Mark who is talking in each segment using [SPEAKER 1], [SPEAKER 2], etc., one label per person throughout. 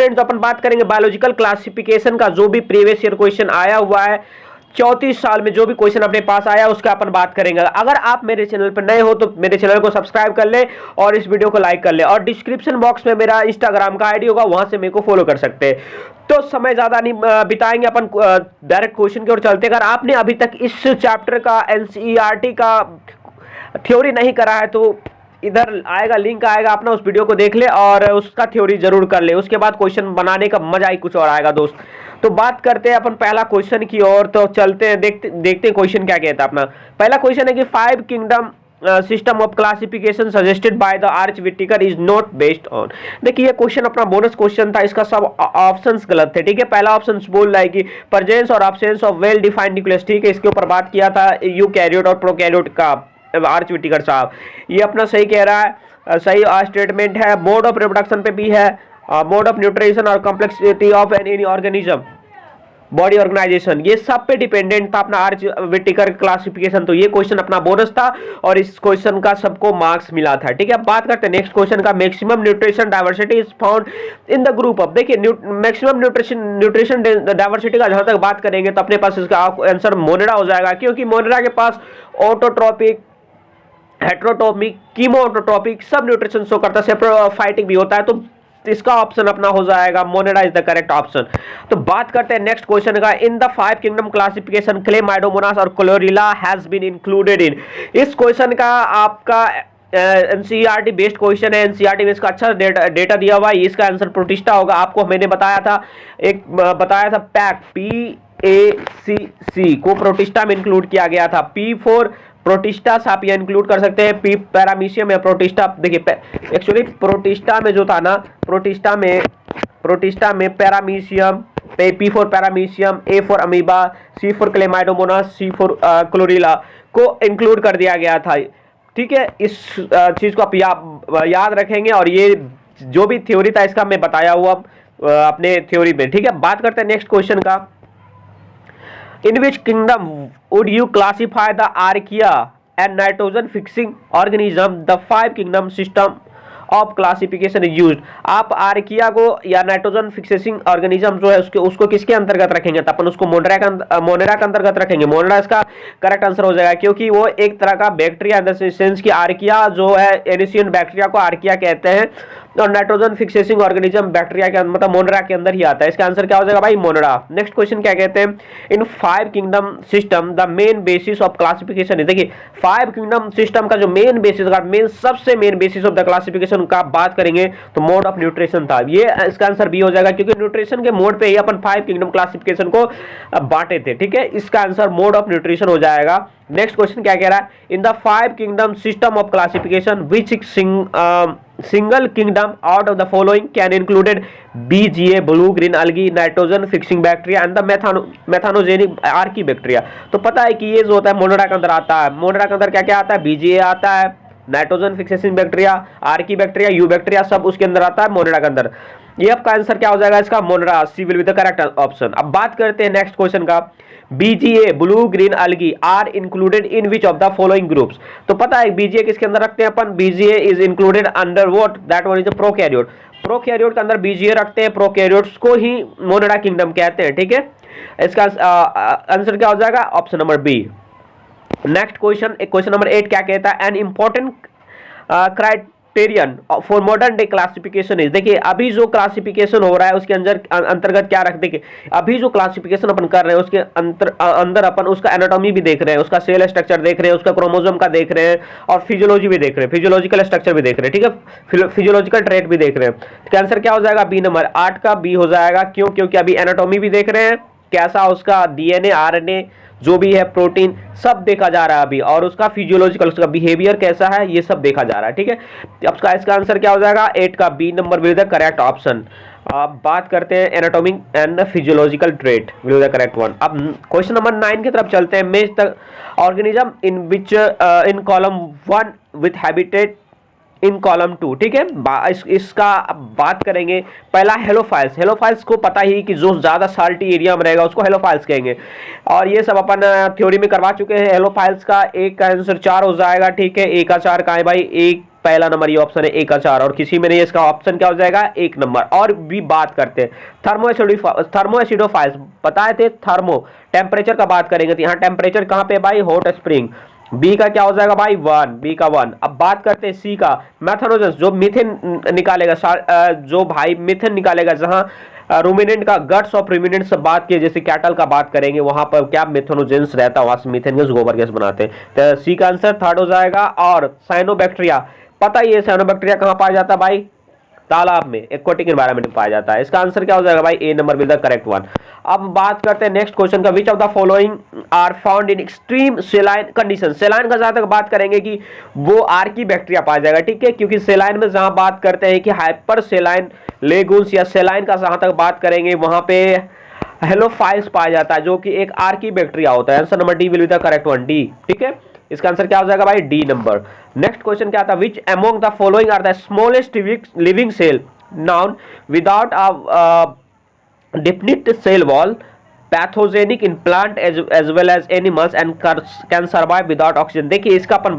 [SPEAKER 1] Friends अपन बात करेंगे biological classification का, जो भी प्रीवियस ईयर क्वेश्चन आया हुआ है 34 साल में, जो भी क्वेश्चन अपने पास आया उसका अपन बात करेंगे। अगर आप मेरे चैनल पर नए हो तो मेरे चैनल को सब्सक्राइब कर ले और इस वीडियो को लाइक कर ले, और डिस्क्रिप्शन बॉक्स में मेरा इंस्टाग्राम का आईडी होगा, वहां से मेरे को फॉलो कर सकते हैं। तो समय ज्यादा नहीं बिताएंगे, अपन डायरेक्ट क्वेश्चन की ओर चलते। अगर आपने अभी तक इस चैप्टर का एनसीईआरटी का थ्योरी नहीं करा है तो इधर आएगा, लिंक आएगा, अपना उस वीडियो को देख ले और उसका थ्योरी जरूर कर ले। उसके बाद क्वेश्चन बनाने का मजा ही कुछ और आएगा दोस्त। तो बात करते हैं अपन पहला क्वेश्चन की ओर, तो चलते हैं, देखते हैं क्वेश्चन क्या कहता है अपना। पहला क्वेश्चन है कि 5 kingdom system of classification suggested by the arch विटिकर is not based on. देखिए ये क्वेश्चन अपना बोनस क्वेश्चन था, इसका सब ऑप्शंस गलत थे। ठीक है, पहला ऑप्शन बोल रहा है कि प्रेजेंस और absence of well defined nucleus. ठीक है, इसके ऊपर बात किया था यूकैरियोट और प्रोकैरियोट का आर्च विटिकर साहब, ये अपना सही कह रहा है, सही स्टेटमेंट है। मोड ऑफ रिप्रोडक्शन पे भी है, मोड ऑफ न्यूट्रिशन और complexity of any organism, body organisation, ये सब पे डिपेंडेंट था अपना आर्च विटिकर क्लासिफिकेशन। तो ये क्वेश्चन अपना बोनस था और इस क्वेश्चन का सबको मार्क्स मिला था। ठीक है, अब बात करते हैं नेक्स्ट क्वेश्चन का। Maximum nutrition diversity is found in the group of. देखिए मैक्सिमम न्यूट्रिशन डाइवर्सिटी का जहां तक बात करेंगे तो अपने पास इसका आंसर मोनेरा हो जाएगा, क्योंकि मोनेरा के पास ऑटोट्रोपिक, हेट्रोटॉपिक, कीमोटोट्रोपिक सब न्यूट्रिशन शो करता है, सेप्रोफाइटिक भी होता है। तो इसका ऑप्शन अपना हो जाएगा Monera is the correct option. तो बात करते हैं नेक्स्ट क्वेश्चन का। In the 5 kingdom classification Chlamydomonas और Chlorella has been included in. इस क्वेश्चन का आपका एनसीईआरटी बेस्ड क्वेश्चन है, एनसीईआरटी में इसका अच्छा डेटा दिया हुआ है। इसका आंसर प्रोटिस्टा होगा। आपको मैंने बताया था पैक PACC को प्रोटिस्टा में इंक्लूड किया गया था। P4 प्रोटिस्टा आप ये इंक्लूड कर सकते हैं, पी पैरामीशियम या प्रोटिस्टा। देखिए एक्चुअली प्रोटिस्टा में जो था ना, प्रोटिस्टा में paramecium, P4 paramecium, A4 amoeba, C4 Chlamydomonas, C4 chlorella को इंक्लूड कर दिया गया था। ठीक है, इस चीज को आप याद रखेंगे, और ये जो भी थ्योरी था इसका मैं बताया हुआ अपने थ्योरी में। ठीक है, बात करते हैं नेक्स्ट क्वेश्चन का। In which kingdom would you classify the archaea and nitrogen fixing organism? The 5 kingdom system of classification is used. आप आर्किया को या नाइट्रोजन फिक्सेसिंग ऑर्गेनिज्म जो है उसको किसके अंतर्गत रखेंगे? तो अपन उसको मोनेरा का अंतर्गत रखेंगे। मोनेरा इसका करेक्ट आंसर हो जाएगा, क्योंकि वो एक तरह का बैक्टीरिया इन द सेंस की आर्किया जो है एनिसियन बैक्टीरिया को आर्किया कहते हैं, और नाइट्रोजन फिक्सेसिंग ऑर्गेनिज्म बैक्टीरिया के मतलब मोनेरा के अंदर ही आता है। इसका आंसर क्या हो जाएगा भाई? मोनेरा। नेक्स्ट क्वेश्चन क्या कहते हैं? इन 5 kingdom system the main basis of classification है। देखिए 5 किंगडम सिस्टम का जो मेन बेसिस का सबसे main basis of the classification का बात करेंगे तो मोड ऑफ न्यूट्रिशन था। ये इसका आंसर बी हो जाएगा, क्योंकि न्यूट्रिशन के मोड पे ही अपन 5 किंगडम क्लासिफिकेशन को बांटे थे। ठीक है, इसका आंसर मोड ऑफ न्यूट्रिशन हो जाएगा। नेक्स्ट क्वेश्चन क्या कह रहा है? इन the 5 kingdom system of classification which single kingdom out of the following can included BGA, blue green algae, nitrogen fixing bacteria and the methanogenic archaea bacteria। तो पता है कि ये जो होता है मोनेरा के अंदर आता है। मोनेरा के अंदर क्या क्या आता है? BGA आता है, nitrogen fixing bacteria, archaebacteria, eubacteria, सब उसके अंदर आता है मोनेरा के अंदर। ये आपका आंसर क्या हो जाएगा इसका? Monera. C will be the correct option. अब बात करते हैं नेक्स्ट क्वेश्चन का। BGA, blue green algae are included in which of the following groups. तो पता है BGA किसके अंदर रखते हैं अपन? BGA is included under what? That one is a prokaryote. Prokaryote के अंदर BGA रखते हैं, प्रोकैरियोट्स को ही मोनेरा किंगडम कहते हैं। ठीक है, इसका आंसर क्या हो जाएगा? Option number B. Next question number 8 क्या कहता है? An important criterion for modern day classification is. देखिए अभी जो क्लासिफिकेशन हो रहा है उसके अंतर्गत क्या रख, देखिए अभी जो क्लासिफिकेशन अपन कर रहे हैं उसके अंदर अपन उसका एनाटॉमी भी देख रहे हैं, उसका सेल स्ट्रक्चर देख रहे हैं, उसका क्रोमोसोम का देख रहे हैं, और फिजियोलॉजी भी देख रहे हैं, फिजियोलॉजिकल स्ट्रक्चर भी देख रहे हैं। ठीक है, फिजियोलॉजिकल ट्रेट भी देख रहे हैं। तो आंसर क्या हो जाएगा? बी नंबर 8 का बी हो जाएगा। क्यों? क्योंकि अभी एनाटॉमी भी देख रहे हैं, कैसा उसका DNA RNA जो भी है, प्रोटीन सब देखा जा रहा है अभी, और उसका फिजियोलॉजिकल, उसका बिहेवियर कैसा है, ये सब देखा जा रहा है। ठीक है, अब इसका आंसर क्या हो जाएगा? 8 का B number will the correct option. अब बात करते हैं anatomic and physiological trait will the correct one. अब क्वेश्चन नंबर 9 की तरफ चलते हैं। Match the organism in which in column 1 with habitat in column 2। ठीक है, इसका बात करेंगे। पहला हेलोफाइल्स। हेलोफाइल्स को पता ही कि जो ज्यादा साल्टी एरिया में रहेगा उसको हेलोफाइल्स कहेंगे, और ये सब अपन थ्योरी में करवा चुके हैं। हेलोफाइल्स का एक का आंसर 4 हो जाएगा। ठीक है, एक का 4 का है भाई? एक पहला नंबर ये ऑप्शन है ए का 4, और किसी में नहीं, इसका ऑप्शन क्या हो जाएगा 1 नंबर। और भी बात करते हैं थर्मोएसिडोफाइल्स, बताए थे थर्मो टेम्परेचर का बात करेंगे, तो यहाँ टेम्परेचर कहाँ पे भाई, हॉट स्प्रिंग। बी का क्या हो जाएगा भाई 1, बी का 1। अब बात करते हैं सी का, मैथनोजेंस, जो मीथेन निकालेगा, जो भाई मीथेन निकालेगा, जहाँ रूमिनेंट का गट्स ऑफ रूमिनेंट से बात की, जैसे कैटल का बात करेंगे, वहां पर क्या मेथनोजेंस रहता है, वहां से मीथेन गैस, गोबर गैस बनाते हैं। तो सी का आंसर थर्ड हो जाएगा। और साइनोबैक्टीरिया, पता ही है साइनोबैक्टीरिया कहां पाया जाता है भाई, तालाब में, एक्वाटिक एनवायरनमेंट में पाया जाता है। इसका आंसर क्या हो जाएगा भाई, A number will the correct one. अब बात करते हैं नेक्स्ट क्वेश्चन का, which of the following are found in extreme saline condition. Saline का जहां तक बात करेंगे कि वो आर्की बैक्टीरिया पाया जाएगा, ठीक है, क्योंकि सेलाइन में जहां बात करते हैं कि हाइपर सेलाइन लेगुन्स या सेलाइन का जहां तक बात करेंगे, वहां पे हेलोफाइल्स पाया जाता है, जो कि एक आर्की बैक्टीरिया होता है। Answer number D will be the correct one, D, ठीक है। इसका आंसर क्या हो जाएगा भाई, डी नंबर। नेक्स्ट क्वेश्चन क्या था, which among the following are the smallest living cell known without a definite cell wall, pathogenic in plant as well as animals and can survive without oxygen। देखिए इसका अपन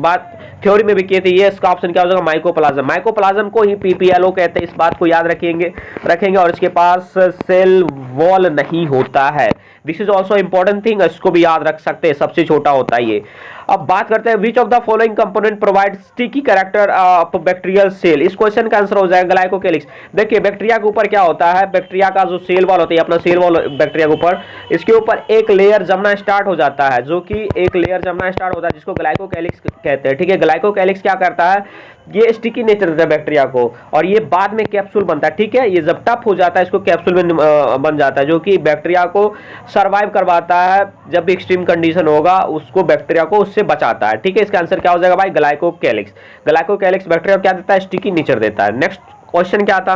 [SPEAKER 1] बात theory में भी किए थे, ये इसका ऑप्शन क्या हो जाएगा, माइकोप्लाज्म। माइकोप्लाज्म को ही पीपीएलओ कहते हैं, इस बात को याद रखेंगे। और इसके पास सेल वॉल नहीं होता है, this is also important thing, इसको भी याद रख सकते हैं, सबसे छोटा होता है ये। अब बात करते हैं, which of the following component provide sticky character of bacterial cell. इस क्वेश्चन का आंसर हो जाएगा ग्लाइकोकेलिक्स। देखिए बैक्टीरिया के ऊपर क्या होता है, बैक्टीरिया का जो सेल वॉल होता है, अपना सेल वॉल बैक्टीरिया के ऊपर, इसके ऊपर एक लेयर जमना स्टार्ट हो जाता है, जो कि एक लेयर जमना स्टार्ट होता है, जिसको ग्लाइकोकेलिक्स कहते हैं, ठीक है। ग्लाइकोकेलिक्स क्या करता है, ये स्टिकी नेचर देता है बैक्टीरिया को, और ये बाद में कैप्सूल बनता है, ठीक है। ये जब टफ हो जाता है, इसको कैप्सूल में बन जाता है, जो कि बैक्टीरिया को सर्वाइव करवाता है, जब भी एक्सट्रीम कंडीशन होगा उसको, बैक्टीरिया को उससे बचाता है, ठीक है। इसका आंसर क्या हो जाएगा भाई, ग्लाइकोकेलिक्स। ग्लाइकोकेलिक्स बैक्टीरिया को क्या देता है, स्टिकी नेचर देता है। नेक्स्ट क्वेश्चन क्या था,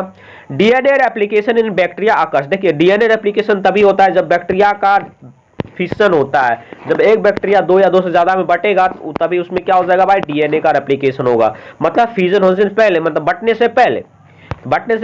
[SPEAKER 1] डीएनए रेप्लिकेशन इन बैक्टीरिया अकर्स। देखिए डीएनए रेप्लिकेशन तभी होता है जब बैक्टीरिया का फिशन होता है, जब एक बैक्टीरिया 2 या 2 से ज्यादा में बटेगा, तभी उसमें क्या हो जाएगा भाई, डीएनए का रेप्लिकेशन होगा। मतलब फ्यूजन होने से पहले, मतलब बटने से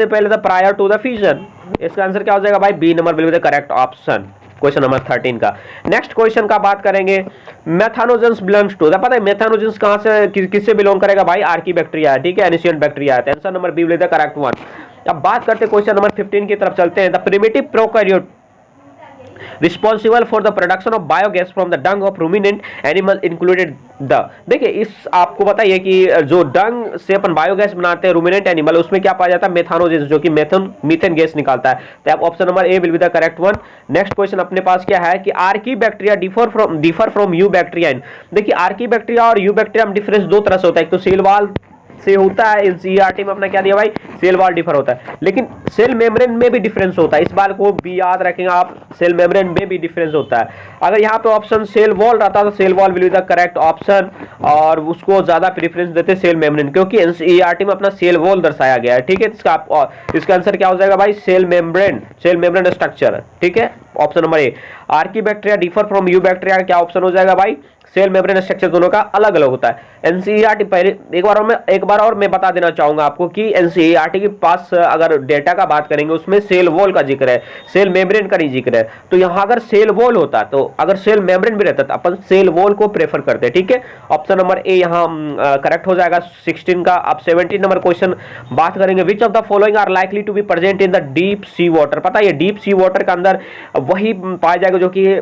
[SPEAKER 1] पहले the prior to the fusion. इसका आंसर क्या हो जाएगा भाई, B number will be the correct option, question number 13 का। नेक्स्ट क्वेश्चन का बात करेंगे, मेथानोजेंस बिलोंग्स टू, पता है मेथानोजेंस कहां से किससे बिलोंग करेगा भाई, आर्की बैक्टीरिया, ठीक है, एनिशियंट बैक्टीरिया है। Answer number B will be the correct one. अब बात करते हैं क्वेश्चन नंबर 15 की तरफ चलते हैं, the primitive prokaryote responsible for the production of biogas from the Dang of ruminant animal included the. देखिए इस आपको बताइए कि जो डंग से अपन बायोगैस बनाते हैं रूमिनेंट एनिमल, उसमें क्या पाया जाता है, मेथानोजेंस, जो कि मीथेन गैस निकालता है। तो आप option number A will be the correct one. Next question अपने पास क्या है कि Archie bacteria differ from you bacteria. देखिए आर्की बैक्टीरिया और यू बैक्टीरिया में डिफरेंस दो तरह से होता है, एक तो सेल वॉल से होता है, एनसीईआरटी में अपना क्या दिया भाई, सेल वॉल डिफर होता है, लेकिन सेल मेम्ब्रेन में भी डिफरेंस होता है, इस बात को भी याद रखेंगे आप, सेल मेम्ब्रेन में भी डिफरेंस होता है। अगर यहाँ पे ऑप्शन सेल वॉल रहता तो cell wall will be the correct option, और उसको ज्यादा प्रेफरेंस देते सेल मेम्ब्रेन, क्योंकि एनसीईआरटी में अपना सेल वॉल दर्शाया गया है, ठीक है। इसका आंसर क्या हो जाएगा भाई, सेल मेम्ब्रेन स्ट्रक्चर, ठीक है, option number A. Archie bacteria differ from you bacteria, क्या ऑप्शन हो जाएगा भाई, सेल मेम्ब्रेन स्ट्रक्चर दोनों का अलग अलग होता है। एनसीईआरटी पहले एक बार और मैं बता देना चाहूंगा आपको कि एनसीईआरटी के पास अगर डेटा का बात करेंगे, उसमें सेल वॉल का जिक्र है, सेल मेम्ब्रेन का नहीं जिक्र है। तो यहाँ अगर सेल वॉल होता, तो अगर सेल मेम्ब्रेन भी रहता तो अपन सेल वॉल को प्रेफर करते हैं, ठीक है। ऑप्शन नंबर ए यहाँ करेक्ट हो जाएगा 16 का। अब 17 नंबर क्वेश्चन बात करेंगे, which of the following are likely to be present in the deep sea water. पता है डीप सी वाटर के अंदर वही पाया जाएगा जो कि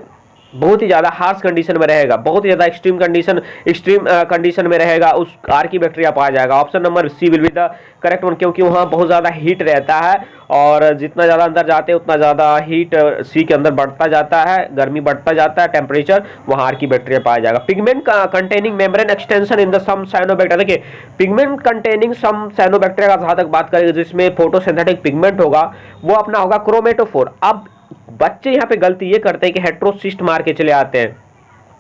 [SPEAKER 1] बहुत ही ज्यादा हार्श कंडीशन में रहेगा, बहुत ही ज्यादा एक्सट्रीम कंडीशन में रहेगा, उस आर्की बैक्टीरिया पाया जाएगा। Option number C will be the correct one, क्योंकि वहाँ बहुत ज्यादा हीट रहता है, और जितना ज्यादा अंदर जाते हैं उतना ज्यादा हीट सी के अंदर बढ़ता जाता है, गर्मी बढ़ता जाता है, टेम्परेचर, वहाँ आर्की बैक्टीरिया पाया जाएगा। Pigment containing membrane extension in the some cyanobacteria. देखिए पिगमेंट कंटेनिंग सम साइनोबैक्टीरिया का जहां तक बात करेंगे, जिसमें फोटोसिंथेटिक पिगमेंट होगा, वो अपना होगा क्रोमेटोफोर। अब बच्चे यहाँ पे गलती ये करते हैं कि हेट्रोसिस्ट मार के चले आते हैं,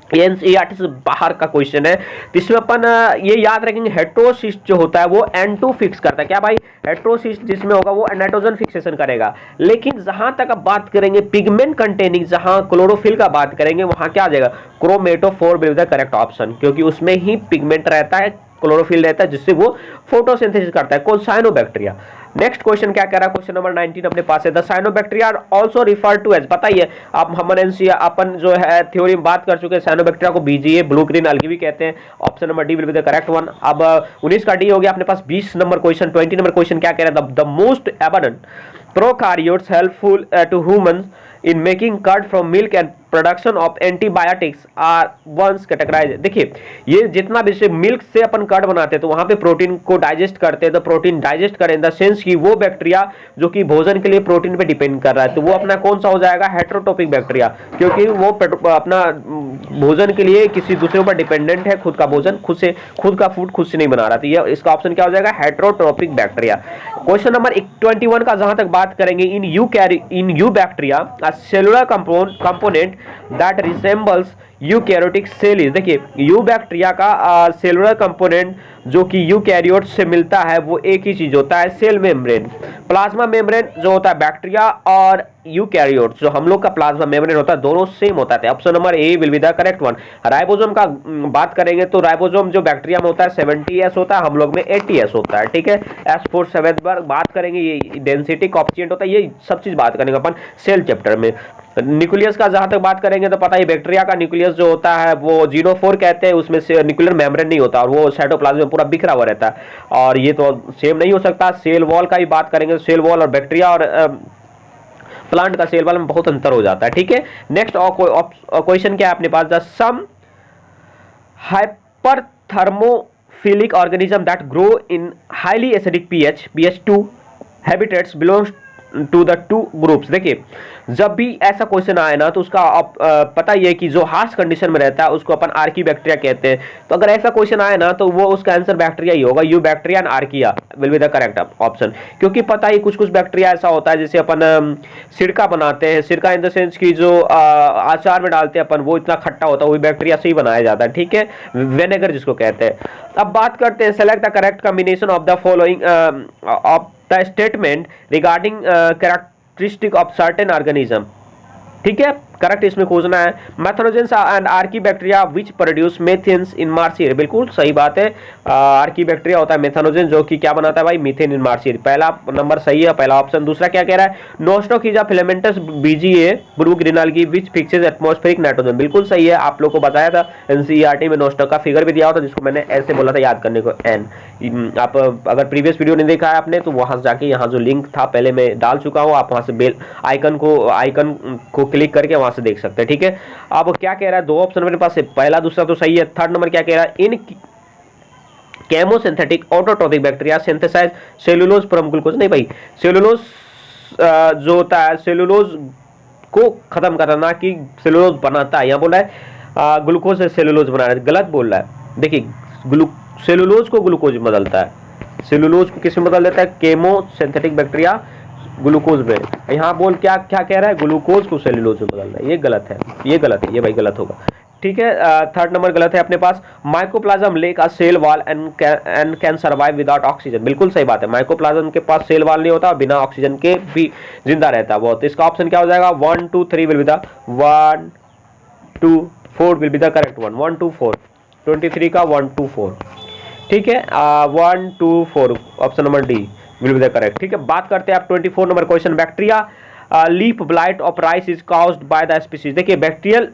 [SPEAKER 1] एनसीईआरटी से बाहर का क्वेश्चन है, इसमें अपन ये याद रखेंगे हेट्रोसिस्ट जो होता है वो N2 फिक्स करता है। क्या भाई, हेट्रोसिस्ट जिसमें होगा वो नाइट्रोजन फिक्सेशन करेगा। लेकिन जहां तक अब बात करेंगे पिगमेंट कंटेनिंग, जहां क्लोरोफिल का बात करेंगे, वहां क्या आ जाएगा, chromatophore will be the correct option, क्योंकि उसमें ही पिगमेंट रहता है क्लोरोफिल रहता है जिससे वो फोटोसिंथेसिस करता है। कौन? साइनोबैक्टीरिया। नेक्स्ट क्वेश्चन क्या कह रहा है, क्वेश्चन नंबर 19 अपने पास है, the cyanobacteria are also refer to as, बताइए आप, हम अपन जो है थ्योरी में बात कर चुके हैं, साइनोबैक्टीरिया को बीजीए ब्लू ग्रीन अलगी भी कहते हैं। Option number D will be the correct one. अब 19 का डी हो गया अपने पास। 20 नंबर क्वेश्चन, 20 नंबर क्वेश्चन क्या कह रहा है, the most abundant prokaryotes helpful to humans in making curd from milk and production of antibiotics are once categorise. देखिए ये जितना भी से मिल्क से अपन कर्ड बनाते हैं तो वहां पे प्रोटीन को डाइजेस्ट करते हैं, तो प्रोटीन डाइजेस्ट करें इन द सेंस कि वो बैक्टीरिया जो कि भोजन के लिए प्रोटीन पे डिपेंड कर रहा है, तो वो अपना कौन सा हो जाएगा, हेट्रोटॉपिक बैक्टीरिया, क्योंकि वो अपना भोजन के लिए किसी दूसरे ऊपर डिपेंडेंट है, खुद का भोजन खुद का फूड खुद से नहीं बना रहा, तो ये इसका ऑप्शन क्या हो जाएगा, हेट्रोटॉपिक बैक्टीरिया। क्वेश्चन नंबर 21 का जहां तक बात करेंगे, in eubacteria a cellular component that resembles eukaryotic cell is. देखिए यू बैक्टीरिया का सेलुलर कंपोनेंट जो कि यूकैरियोट से मिलता है वो एक ही चीज होता है, सेल मेम्ब्रेन। प्लाज्मा मेम्ब्रेन जो होता है बैक्टीरिया और यूकैरियोट जो हम लोग का प्लाज्मा मेम्ब्रेन होता है, दोनों सेम होता है। Option number A will be the correct one. Ribosome का बात करेंगे तो राइबोसोम जो बैक्टीरिया में होता है 70s होता है, हम लोग में 80s होता है, ठीक है। S47 पर बात करेंगे, ये डेंसिटी कोएफिशिएंट होता है, ये सब चीज बात करेंगे अपन सेल चैप्टर में। न्यूक्लियस का जहां तक बात करेंगे तो पता ही बैक्टीरिया का न्यूक्लियस जो होता है वो जीनोफोर कहते हैं, उसमें से न्यूक्लियर मेम्ब्रेन नहीं होता और वो साइटोप्लाज्म में पूरा बिखरा हुआ रहता है, और ये तो सेम नहीं हो सकता। सेल वॉल का ही बात करेंगे, सेल वॉल और बैक्टीरिया और प्लांट का सेल वॉल में बहुत अंतर हो जाता है, ठीक है। नेक्स्ट क्वेश्चन क्या है अपने पास, the some hyperthermophilic organism that grow in highly acidic pH2 habitats belongs to the two groups. देखिए जब भी ऐसा क्वेश्चन आए ना तो उसका पता ही है कि जो हार्श कंडीशन में रहता है उसको अपन आर्की बैक्टीरिया कहते हैं, तो अगर ऐसा क्वेश्चन आए ना तो वो उसका आंसर बैक्टीरिया ही होगा, you bacteria and archaea will be the correct option. क्योंकि पता ही कुछ बैक्टीरिया ऐसा होता है जैसे अपन सिरका बनाते हैं, सिरका इन द सेंस की जो अचार में डालते हैं अपन, वो इतना खट्टा होता है, वही बैक्टीरिया से ही बनाया जाता है, ठीक है, विनेगर जिसको कहते हैं। अब बात करते हैं, select the correct combination of the following of the statement regarding characteristic of certain organism, ठीक है। करेक्ट इसमें खोजना है, methanogens and archaebacteria which produce methanes in marshier, बिल्कुल सही बात है। आर्की बैक्टीरिया होता है मेथनोजेन जो कि क्या बनाता है भाई, मीथेन इन मार्सियर, पहला नंबर सही है, पहला ऑप्शन। दूसरा क्या कह रहा है, Nostoc is a filamentous BGA blue green algae which fixes atmospheric nitrogen, बिल्कुल सही है। आप लोग को बताया था एनसीईआरटी में नोस्टो का फिगर भी दिया होता जिसको मैंने ऐसे बोला था याद करने को, एन। आप अगर प्रीवियस वीडियो नहीं देखा है आपने तो वहां से जाके यहाँ जो लिंक था पहले मैं डाल चुका हूँ, आप वहां से बेल आइकन को क्लिक करके वहां से देख सकते हैं, ठीक है। अब क्या कह रहा है, दो ऑप्शन मेरे पास है, पहला दूसरा तो सही है। थर्ड नंबर क्या कह रहा है, in chemosynthetic autotrophic bacteria synthesize cellulose from glucose, नहीं भाई, सेलुलोज जो होता है सेलुलोज को खत्म करना कि सेलुलोज बनाता है, यहाँ बोला है ग्लूकोज से सेलुलोज बना रहा है, गलत बोल रहा है। देखिए सेलुलोज को ग्लूकोज में बदलता है, सेलुलोज को किस में बदल देता है, केमोसिंथेटिक बैक्टीरिया ग्लूकोज में। यहाँ बोल क्या कह रहा है, ग्लूकोज को सेलुलोज में बदलना है, ये गलत है, ये गलत है, ये भाई गलत होगा, ठीक है। थर्ड नंबर गलत है अपने पास, mycoplasm lack a cell wall and can survive without oxygen, बिल्कुल सही बात है। माइकोप्लाज्म के पास सेल वॉल नहीं होता, बिना ऑक्सीजन के भी जिंदा रहता है वो, तो इसका ऑप्शन क्या हो जाएगा, 1 2 3 will be the 1 2 4 will be the correct one, 1 2 4 23 का 1 2 4, ठीक है। 1 2 4 option number D will be the correct, ठीक है। बात करते हैं आप 24 number question, bacteria leaf blight of rice is caused by the species. देखिए bacterial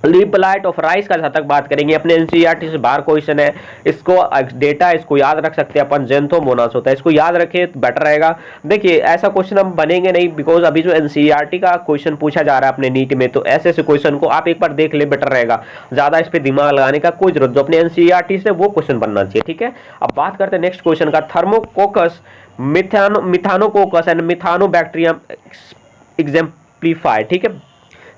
[SPEAKER 1] leaf blight of rice का जहां तक बात करेंगे, अपने एनसीईआरटी से बाहर क्वेश्चन है, इसको डेटा इसको याद रख सकते हैं अपन, जेंथोमोनास होता है, इसको याद रखे तो बेटर रहेगा। देखिए ऐसा क्वेश्चन हम बनेंगे नहीं, बिकॉज अभी जो एनसीईआरटी का क्वेश्चन पूछा जा रहा है अपने नीट में, तो ऐसे क्वेश्चन को आप एक बार देख ले, बेटर रहेगा, ज्यादा इस पर दिमाग लगाने का कोई जरूरत, जो अपने एनसीईआरटी से वो क्वेश्चन बनना चाहिए, ठीक है। अब बात करते हैं नेक्स्ट क्वेश्चन का, थर्मोकोकस मिथानोकोकस एंड मिथानोबैक्टीरियम एग्जेम्प्लीफाई, ठीक है।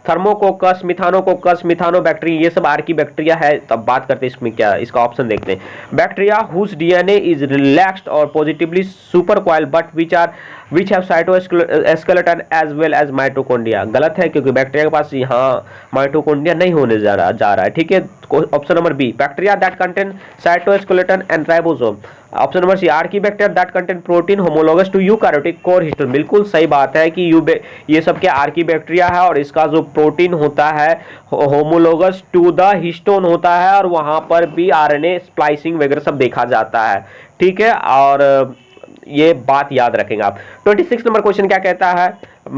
[SPEAKER 1] थर्मोकोकस, मिथानोकोकस, मिथानोबैक्टीरिया, ये सब आर्की बैक्टीरिया है। तब बात करते हैं इसमें क्या, इसका ऑप्शन देखते हैं, bacteria whose DNA is relaxed और positively super coil but which have cytoskeleton as well as mitochondria, गलत है क्योंकि बैक्टीरिया के पास यहाँ माइटोकॉन्ड्रिया नहीं होने जा रहा है, ठीक है। Option number B, bacteria that contain cytoskeleton and ribosome option number C, archaebacteria that contain protein homologous to eukaryotic core histone. बिल्कुल सही बात है कि ये सब क्या आर्कीबैक्टीरिया है और इसका जो प्रोटीन होता है होमोलोगस टू द हिस्टोन होता है और वहां पर भी आरएनए स्प्लाइसिंग वगैरह सब देखा जाता है, ठीक है। और ये बात याद रखेंगे आप। 26 नंबर क्वेश्चन क्या कहता है,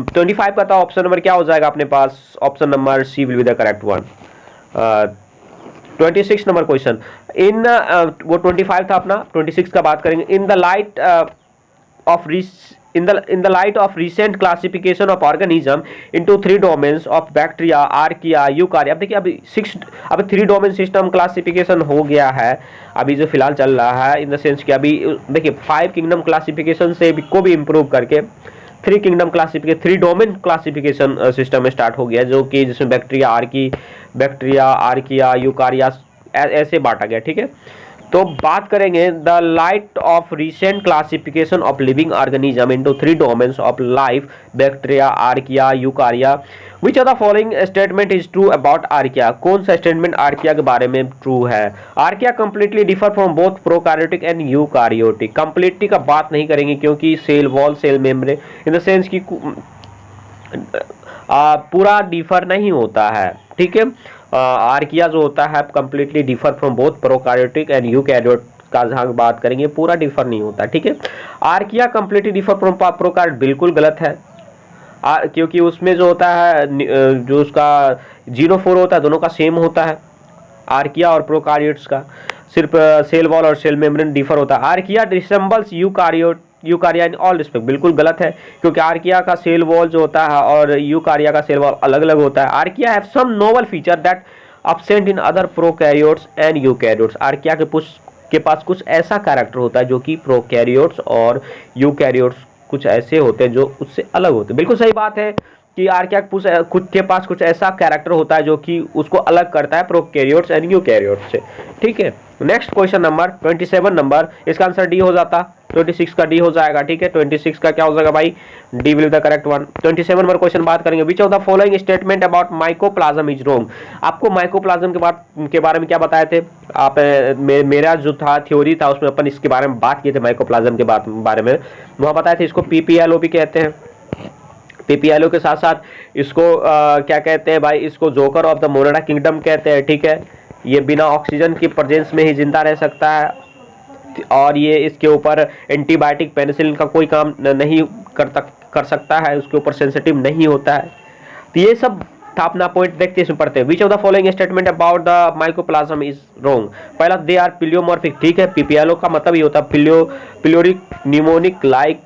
[SPEAKER 1] 25 का था ऑप्शन नंबर क्या हो जाएगा अपने पास, option number C will be the correct one. 26 number question इन वो 25 था अपना, 26 का बात करेंगे। In the light of in the light of recent classification of organism into 3 domains of bacteria, archaea, eukarya। अब देखिए अभी 3 डोमेन सिस्टम क्लासिफिकेशन हो गया है अभी जो फिलहाल चल रहा है, इन द सेंस कि अभी देखिए 5 किंगडम क्लासिफिकेशन से को भी इम्प्रूव करके 3 kingdom classification 3 domain classification system start हो गया, जो कि जिसमें बैक्टीरिया आर्किया यूकारिया ऐसे बांटा गया, ठीक है। तो बात करेंगे the light of recent classification of living organism into 3 domains of life, bacteria archaea eukarya. Which of the following statement is true about archaea. कौन सा स्टेटमेंट आर्किया के बारे में ट्रू है। Archaea completely differ from both prokaryotic and eukaryotic. Completely का बात नहीं करेंगे क्योंकि cell wall cell membrane in the sense की पूरा डिफर नहीं होता है, ठीक है। आर्किया जो होता है completely differ from both prokaryotic and eukaryote का जहाँ बात करेंगे पूरा डिफर नहीं होता, ठीक है। Archaea completely differ from prokaryote बिल्कुल गलत है, क्योंकि उसमें जो होता है जो उसका 0,4 होता है दोनों का सेम होता है। आर्किया और प्रोकैरियोट्स का सिर्फ सेल वॉल और सेल मेम्ब्रेन डिफर होता है। Archaea resembles eukarya in all respect, बिल्कुल गलत है क्योंकि आर्किया का सेल वॉल जो होता है और यूकारिया का सेल वॉल अलग अलग होता है। Archaea have some novel feature that absent in other prokaryotes and eukaryotes. Archaea के पास कुछ ऐसा कैरेक्टर होता है जो कि प्रोकैरियोट्स और यूकैरियोट्स कुछ ऐसे होते हैं जो उससे अलग होते हैं। बिल्कुल सही बात है कि आर्किया के पास कुछ ऐसा कैरेक्टर होता है जो कि उसको अलग करता है प्रोकैरियोट्स एंड यूकैरियोट्स से, ठीक है। नेक्स्ट क्वेश्चन नंबर 27 नंबर, इसका आंसर डी हो जाता, 26 का डी हो जाएगा, ठीक है। 26 का क्या हो जाएगा भाई, D will the correct one. 27 number question बात करेंगे, which of the following statement about mycoplasma is wrong. आपको माइकोप्लाज्म के बारे में क्या बताए थे आप, मेरा जो था थ्योरी था उसमें अपन इसके बारे में बात किए थे, माइकोप्लाज्म के बारे में वहाँ बताए थे इसको पीपीएलओ भी कहते हैं। पीपीएलओ के साथ साथ इसको क्या कहते हैं भाई, इसको जोकर ऑफ द मोनाडा किंगडम कहते हैं, ठीक है। ये बिना ऑक्सीजन की प्रेजेंस में ही जिंदा रह सकता है और ये इसके ऊपर एंटीबायोटिक पेनिसिलिन का कोई काम नहीं कर सकता है, उसके ऊपर सेंसिटिव नहीं होता है। तो ये सब था अपना पॉइंट, देखते इसमें पढ़ते हैं। Which of the following statement about the mycoplasma is wrong. पहला दे आर पिलियोमॉर्फिक, ठीक है। पीपीएलओ का मतलब ये होता है पिलियोरिक न्यूमोनिक लाइक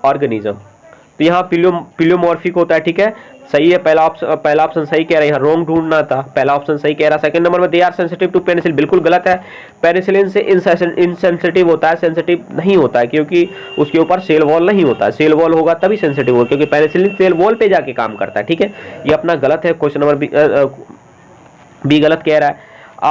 [SPEAKER 1] ऑर्गेनिज्म, तो यहाँ पिलियोमॉर्फिक होता है, ठीक है। सही है, पहला ऑप्शन सही कह रहा है, रॉन्ग ढूंढना था, पहला ऑप्शन सही कह रहा। सेकंड नंबर में they are sensitive to penicillin, बिल्कुल गलत है। पेनिसिलिन से इनसेंसिटिव होता है, सेंसिटिव नहीं होता है क्योंकि उसके ऊपर सेल वॉल नहीं होता है। सेल वॉल होगा तभी सेंसिटिव होगा क्योंकि पेनिसिलिन सेल वॉल पे जाके काम करता है, ठीक है। ये अपना गलत है, क्वेश्चन नंबर बी गलत कह रहा है।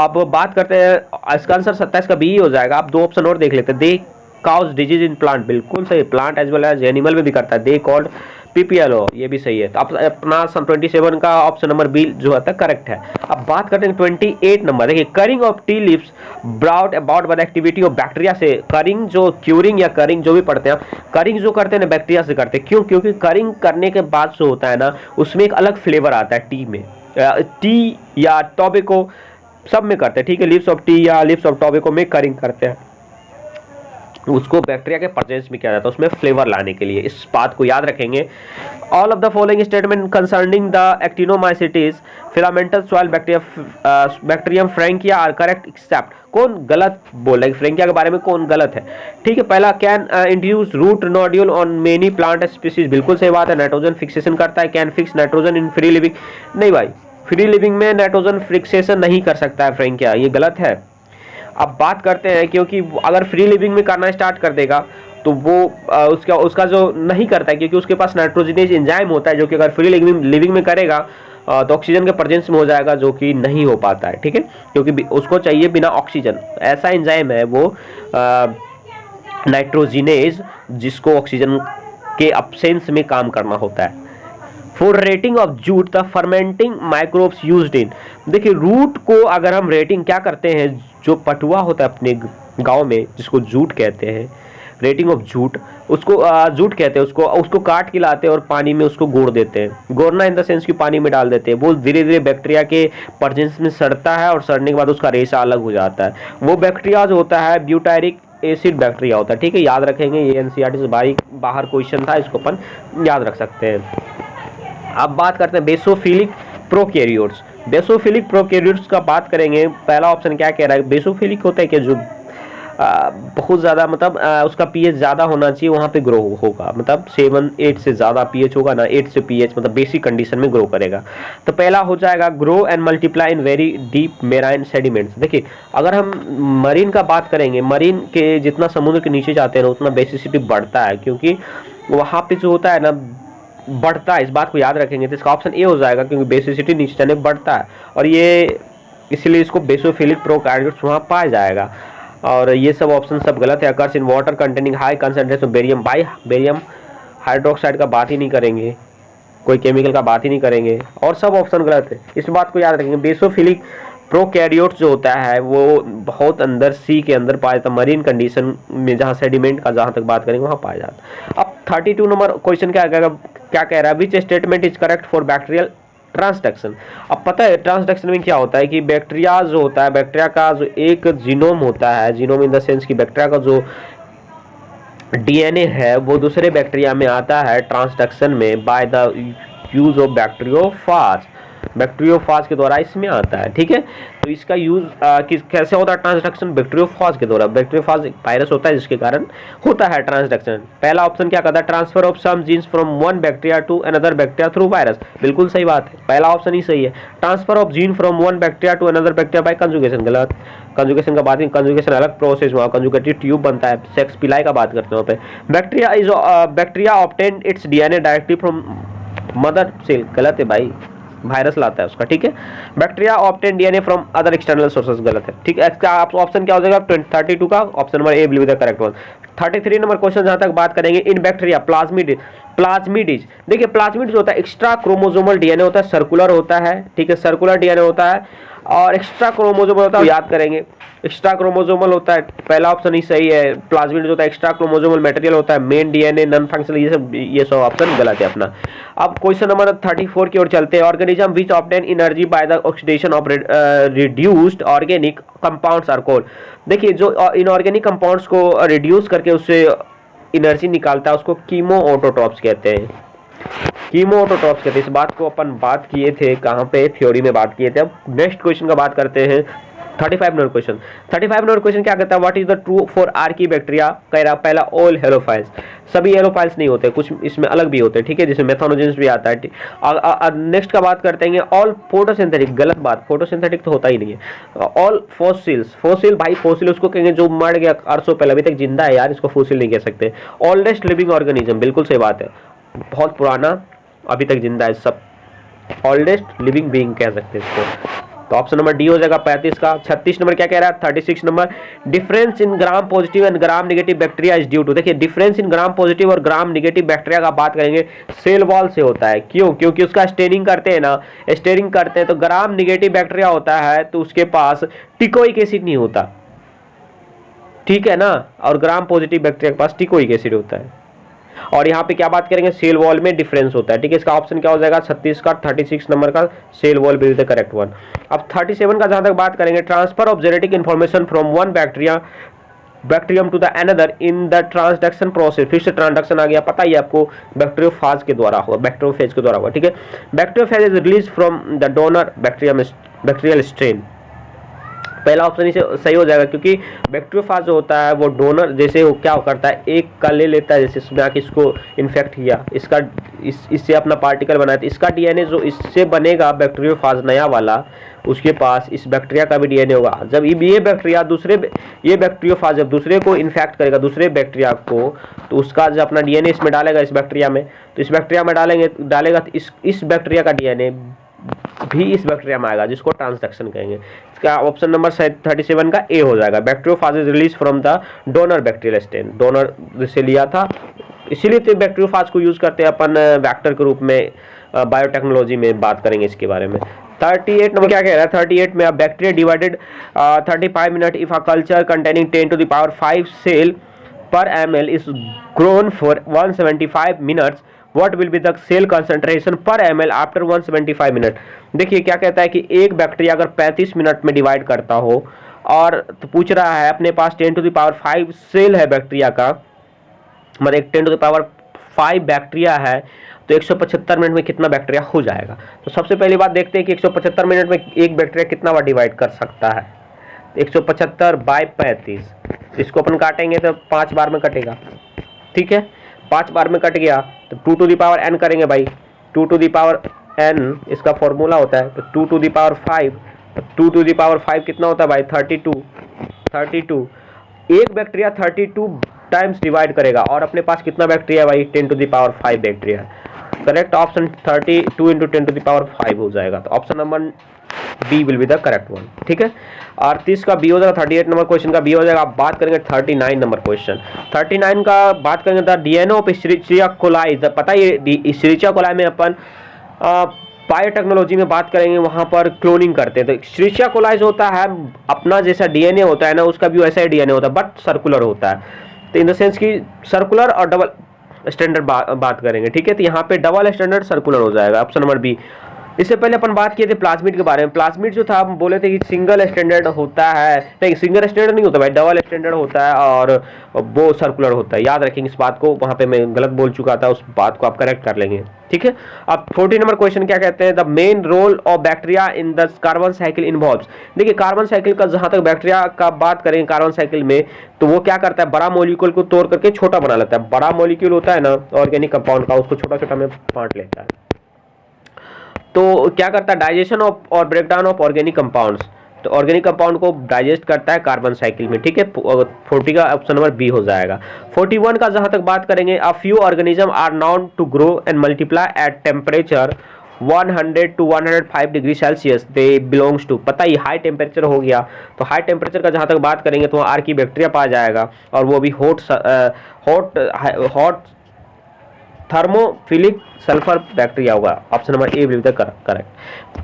[SPEAKER 1] अब बात करते हैं, इसका आंसर 27 का बी ही हो जाएगा। आप 2 ऑप्शन और देख लेते हैं। They cause disease in plant, बिल्कुल सही, plant as well as animal में भी करता है। दे कॉल्ड पीपीएलओ, ये भी सही है। तो अपना 27 का ऑप्शन नंबर बी जो है करेक्ट है। अब बात करते हैं 28 नंबर, देखिए curing of tea leaves brought about by the activity of bacteria से। करिंग जो क्यूरिंग या करिंग जो भी पढ़ते हैं, करिंग जो करते हैं ना बैक्टीरिया से करते हैं। क्यों? क्योंकि करिंग करने के बाद जो होता है ना उसमें एक अलग फ्लेवर आता है टी में, टी या टोबैको सब में करते हैं, ठीक है। लिव्स ऑफ टी या लिव्स ऑफ टोबैको में करिंग करते हैं, उसको बैक्टीरिया के प्रेजेंस में किया जाता है उसमें फ्लेवर लाने के लिए, इस बात को याद रखेंगे। All of the following statement concerning the actinomycetes filamentous soil bacterium Frankia are correct except. कौन गलत बोल रहा है फ्रैंकिया के बारे में, कौन गलत है, ठीक है। पहला can induce root nodule on many plant species, बिल्कुल सही बात है। नाइट्रोजन फिक्सेशन करता है। Can fix nitrogen in free living, नहीं भाई, फ्री लिविंग में नाइट्रोजन फिक्सेशन नहीं कर सकता है फ्रैंकिया, ये गलत है। अब बात करते हैं, क्योंकि अगर फ्री लिविंग में करना स्टार्ट कर देगा तो वो उसका जो नहीं करता है क्योंकि उसके पास नाइट्रोजनेज एंजाइम होता है जो कि अगर फ्री लिविंग में करेगा तो ऑक्सीजन के प्रेजेंस में हो जाएगा जो कि नहीं हो पाता है, ठीक है। क्योंकि उसको चाहिए बिना ऑक्सीजन, ऐसा एंजाइम है वो नाइट्रोजनेज जिसको ऑक्सीजन के अब्सेंस में काम करना होता है। For rating of jute the fermenting microbes used in, देखिए रूट को अगर हम रेटिंग क्या करते हैं, जो पटुआ होता है अपने गाँव में जिसको जूट कहते हैं, रेटिंग ऑफ जूट, उसको जूट कहते हैं, उसको काट के लाते हैं और पानी में उसको गोड़ देते हैं। गोड़ना इन द सेंस कि पानी में डाल देते हैं। वो धीरे धीरे बैक्टीरिया के प्रेजेंस में सड़ता है और सड़ने के बाद उसका रेशा अलग हो जाता है। वो बैक्टीरिया जो होता है ब्यूटायरिक एसिड बैक्टीरिया होता है, ठीक है, याद रखेंगे, ये एनसीईआरटी से बाहर क्वेश्चन था, इसको अपन याद रख सकते हैं। अब बात करते हैं बेसोफिलिक प्रोकैरियोट्स। बेसोफिलिक प्रोकैरियोट्स का बात करेंगे, पहला ऑप्शन क्या कह रहा है, बेसोफिलिक होता है कि जो बहुत ज़्यादा मतलब उसका पीएच ज़्यादा होना चाहिए, वहाँ पे ग्रो होगा, मतलब 7-8 से ज़्यादा पीएच होगा ना, 8 से पीएच मतलब बेसिक कंडीशन में ग्रो करेगा। तो पहला हो जाएगा grow and multiply in very deep marine sediments. देखिए अगर हम मरीन का बात करेंगे, मरीन के जितना समुद्र के नीचे जाते हैं ना उतना बेसिसिटी बढ़ता है, क्योंकि वहाँ पे जो होता है ना बढ़ता है, इस बात को याद रखेंगे। तो इसका ऑप्शन ए हो जाएगा, क्योंकि बेसिसिटी नीचे जाने बढ़ता है और ये इसलिए इसको बेसोफिलिक प्रोकैरियोट्स वहाँ पाया जाएगा। और ये सब ऑप्शन सब गलत है। Occurs in water containing high concentration of barium, भाई बेरियम हाइड्रोक्साइड का बात ही नहीं करेंगे, कोई केमिकल का बात ही नहीं करेंगे, और सब ऑप्शन गलत है। इस बात को याद रखेंगे। बेसोफिलिक प्रोकैरियोट्स जो होता है वो बहुत अंदर सी के अंदर पाया जाता है, मरीन कंडीशन में, जहाँ सेडिमेंट का जहाँ तक बात करेंगे वहाँ पाया जाता है। अब 32 नंबर क्वेश्चन क्या कह रहा है, which statement is correct for bacterial transduction. अब पता है ट्रांसडक्शन में क्या होता है कि बैक्टीरिया जो होता है, बैक्टीरिया का जो एक जीनोम होता है, जीनोम इन द सेंस कि बैक्टीरिया का जो डीएनए है वो दूसरे बैक्टीरिया में आता है ट्रांसडक्शन में by the use of bacteriophage, bacteriophage के द्वारा इसमें आता है, ठीक है। तो इसका यूज कैसे होता है ट्रांसडक्शन, बैक्टीरियोफाज के द्वारा। बैक्टीरियोफाज एक वायरस होता है जिसके कारण होता है ट्रांसडक्शन। पहला ऑप्शन क्या कहता है, transfer of some genes from one bacteria to another bacteria through virus, बिल्कुल सही बात है, पहला ऑप्शन ही सही है। Transfer of gene from one bacteria to another bacteria by conjugation, गलत। कंजुगेशन का बात नहीं, कंजुगेशन अलग प्रोसेस, वहाँ कंजुगेटिव ट्यूब बनता है, सेक्स पिलाई का बात करते हैं वहाँ पे। Bacteria obtain its DNA directly from mother cell, गलत है भाई, वायरस लाता है उसका, ठीक है। Bacteria obtain DNA from other external sources, गलत है, ठीक है। इसका ऑप्शन क्या हो जाएगा 32 का option number A will be the correct one. 33 number question जहां तक बात करेंगे, इन बैक्टीरिया प्लाज्मिडिज, देखिए प्लाज्मिड जो होता है एक्स्ट्रा क्रोमोसोमल डीएनए होता है, सर्कुलर होता है, ठीक है, सर्कुलर डीएनए होता है और एक्स्ट्रा क्रोमोसोमल होता है, याद करेंगे एक्स्ट्रा क्रोमोसोमल होता है, पहला ऑप्शन ही सही है। प्लाज्मिड जो होता है एक्स्ट्रा क्रोमोसोमल मटेरियल होता है, मेन डीएनए नॉन फंक्शनल, ये सब ऑप्शन गलत है अपना। अब क्वेश्चन नंबर 34 की ओर चलते हैं, organism which obtain energy by the oxidation of reduced organic compounds are called. देखिए जो इनऑर्गेनिक कंपाउंड्स को रिड्यूस करके उससे एनर्जी निकालता है उसको कीमोऑटोट्रॉप्स कहते हैं, कीमोऑटोट्रॉप्स कहते हैं। इस बात को अपन बात किए थे कहाँ पे, थ्योरी में बात किए थे। अब नेक्स्ट क्वेश्चन का बात करते हैं 35 नंबर क्वेश्चन। 35 नंबर क्वेश्चन क्या कहता है, what is the true for Archie bacteria, कह रहा पहला ऑल हेलोफाइल्स, सभी हेलोफाइल्स नहीं होते, कुछ इसमें अलग भी होते हैं, ठीक है, जिसमें मेथनोजेंस भी आता है। नेक्स्ट का बात करते हैं ऑल फोटोसिंथेटिक, गलत बात, फोटोसिंथेटिक तो होता ही नहीं है। ऑल फॉसिल्स, फॉसिल भाई फॉसिल उसको कहेंगे जो मर गया अरसों पहले, अभी तक जिंदा है यार, इसको फॉसिल नहीं कह सकते। ओल्डेस्ट लिविंग ऑर्गेनिज्म, बिल्कुल सही बात है, बहुत पुराना अभी तक जिंदा है, सब ओल्डेस्ट लिविंग बीइंग कह सकते हैं इसको। तो ऑप्शन नंबर डी हो जाएगा 35 का। 36 नंबर क्या कह रहा है, 36 number, difference in gram positive and gram negative bacteria is due to. देखिए डिफरेंस इन ग्राम पॉजिटिव और ग्राम नेगेटिव बैक्टीरिया का बात करेंगे, सेल वॉल से होता है। क्यों, क्योंकि उसका स्टेनिंग करते हैं ना, स्टेनिंग करते हैं तो ग्राम नेगेटिव बैक्टीरिया होता है तो उसके पास टिकोइक एसिड नहीं होता, ठीक है ना, और ग्राम पॉजिटिव बैक्टीरिया के पास टिकोइक एसिड होता है। और यहाँ पे क्या बात करेंगे, सेल वॉल में डिफरेंस होता है, ठीक है। इसका ऑप्शन क्या हो जाएगा 36 का, 36 नंबर का cell wall will the correct one. अब 37 का जहां तक बात करेंगे, transfer of genetic information from one bacterium to the another in the transduction process, फिर से ट्रांसडक्शन आ गया, पता ही आपको बैक्टीरियोफाज के द्वारा होगा, बैक्टीरियोफेज के द्वारा होगा, ठीक है। Bacteriophage is release from the donor bacterial strain, पहला ऑप्शन ही सही हो जाएगा, क्योंकि बैक्टीरियोफाज जो होता है वो डोनर, जैसे वो क्या करता है एक का ले लेता है, जैसे इसमें आके इसको इन्फेक्ट किया, इसका इससे अपना पार्टिकल बनाया, तो इसका डीएनए जो इससे बनेगा बैक्टीरियोफाज नया वाला, उसके पास इस बैक्टीरिया का भी डीएनए होगा। जब ये बैक्टीरियोफाज जब दूसरे को इन्फेक्ट करेगा, दूसरे बैक्टीरिया को, तो उसका जो अपना डीएनए इसमें डालेगा, इस बैक्टीरिया में, तो इस बैक्टीरिया में डालेगा तो इस बैक्टीरिया का डीएनए भी इस बैक्टीरिया में आएगा, जिसको ट्रांसडक्शन कहेंगे। इसका ऑप्शन नंबर 37 का ए हो जाएगा। Bacteriophage is release from the donor bacterial strain, donor जिससे लिया था इसीलिए तो बैक्टीरियोफाज को यूज़ करते हैं अपन वेक्टर के रूप में, बायोटेक्नोलॉजी में बात करेंगे इसके बारे में। 38 नंबर क्या कह रहा है, 38 में, bacteria divided 35 minute if a culture containing 10 to the power 5 cell per ml is grown for 175 minutes, what will be the cell concentration per ml after 175 minute. देखिए क्या कहता है कि एक बैक्टीरिया अगर 35 मिनट में डिवाइड करता हो और तो पूछ रहा है अपने पास 10 to the power 5 सेल है बैक्टीरिया का, मतलब 10 to the power 5 बैक्टीरिया है, तो 175 मिनट में कितना बैक्टीरिया हो जाएगा। तो सबसे पहली बात देखते हैं कि 175 मिनट में एक बैक्टीरिया कितना बार डिवाइड कर सकता है। 175 बाय 35, इसको अपन काटेंगे तो 5 बार में कटेगा, ठीक है। 5 बार में कट गया तो 2 to the power n करेंगे भाई, 2 to the power n इसका फॉर्मूला होता है, तो 2 to the power 5, 2 to the power 5 कितना होता है भाई 32। एक बैक्टीरिया 32 टाइम्स डिवाइड करेगा और अपने पास कितना बैक्टीरिया है भाई 10 to the power 5 bacteria. Correct option 32 into 10 to the power 5 हो जाएगा, तो option number B will be the correct one, ठीक है। 38 का बी हो जाएगा, 38 नंबर क्वेश्चन का बी हो जाएगा। आप बात करेंगे 39 नंबर क्वेश्चन। 39 का बात करेंगे द डीएनए ऑफ इश्चेरिचिया कोलाई। पता है इश्चेरिचिया कोलाई में अपन बायोटेक्नोलॉजी में बात करेंगे, वहां पर क्लोनिंग करते हैं। तो इश्चेरिचिया कोलाई जो होता है अपना जैसा डीएनए होता है ना, उसका भी वैसा ही डीएनए होता है बट सर्कुलर होता है। तो इन द सेंस कि सर्कुलर और डबल स्टैंडर्ड बात करेंगे, ठीक है। तो यहाँ पे डबल स्टैंडर्ड सर्कुलर हो जाएगा, ऑप्शन नंबर बी। इससे पहले अपन बात किए थे प्लाज्मिड के बारे में। प्लाज्मिड जो था हम बोले थे कि सिंगल स्टैंडर्ड होता है, नहीं सिंगल स्टैंडर्ड नहीं होता भाई, डबल स्टैंडर्ड होता है और वो सर्कुलर होता है। याद रखेंगे इस बात को, वहां पे मैं गलत बोल चुका था, उस बात को आप करेक्ट कर लेंगे, ठीक है। अब 40 नंबर क्वेश्चन क्या कहते हैं, the main role of bacteria in the carbon cycle involves. देखिए कार्बन साइकिल का जहां तक बैक्टीरिया का बात करेंगे कार्बन साइकिल में, तो वो क्या करता है बड़ा मॉलिक्यूल को तोड़ करके छोटा बना लेता है। बड़ा मॉलिक्यूल होता है ना ऑर्गेनिक कंपाउंड का, उसको छोटा छोटा में बांट लेता है। तो क्या करता है डाइजेशन ऑफ और ब्रेकडाउन ऑफ ऑर्गेनिक कंपाउंड्स। तो ऑर्गेनिक कंपाउंड को डाइजेस्ट करता है कार्बन साइकिल में, ठीक है। 40 का ऑप्शन नंबर बी हो जाएगा। 41 का जहां तक बात करेंगे, a few organism are known to grow and multiply at temperature 100 to 105 degree Celsius they belongs to. पता ही हाई टेम्परेचर हो गया, तो हाई टेम्परेचर का जहां तक बात करेंगे तो वहाँ आर्की बैक्टीरिया पाया जाएगा और वो भी हॉट थर्मोफिलिक सल्फर बैक्टीरिया होगा। Option number A will be the correct,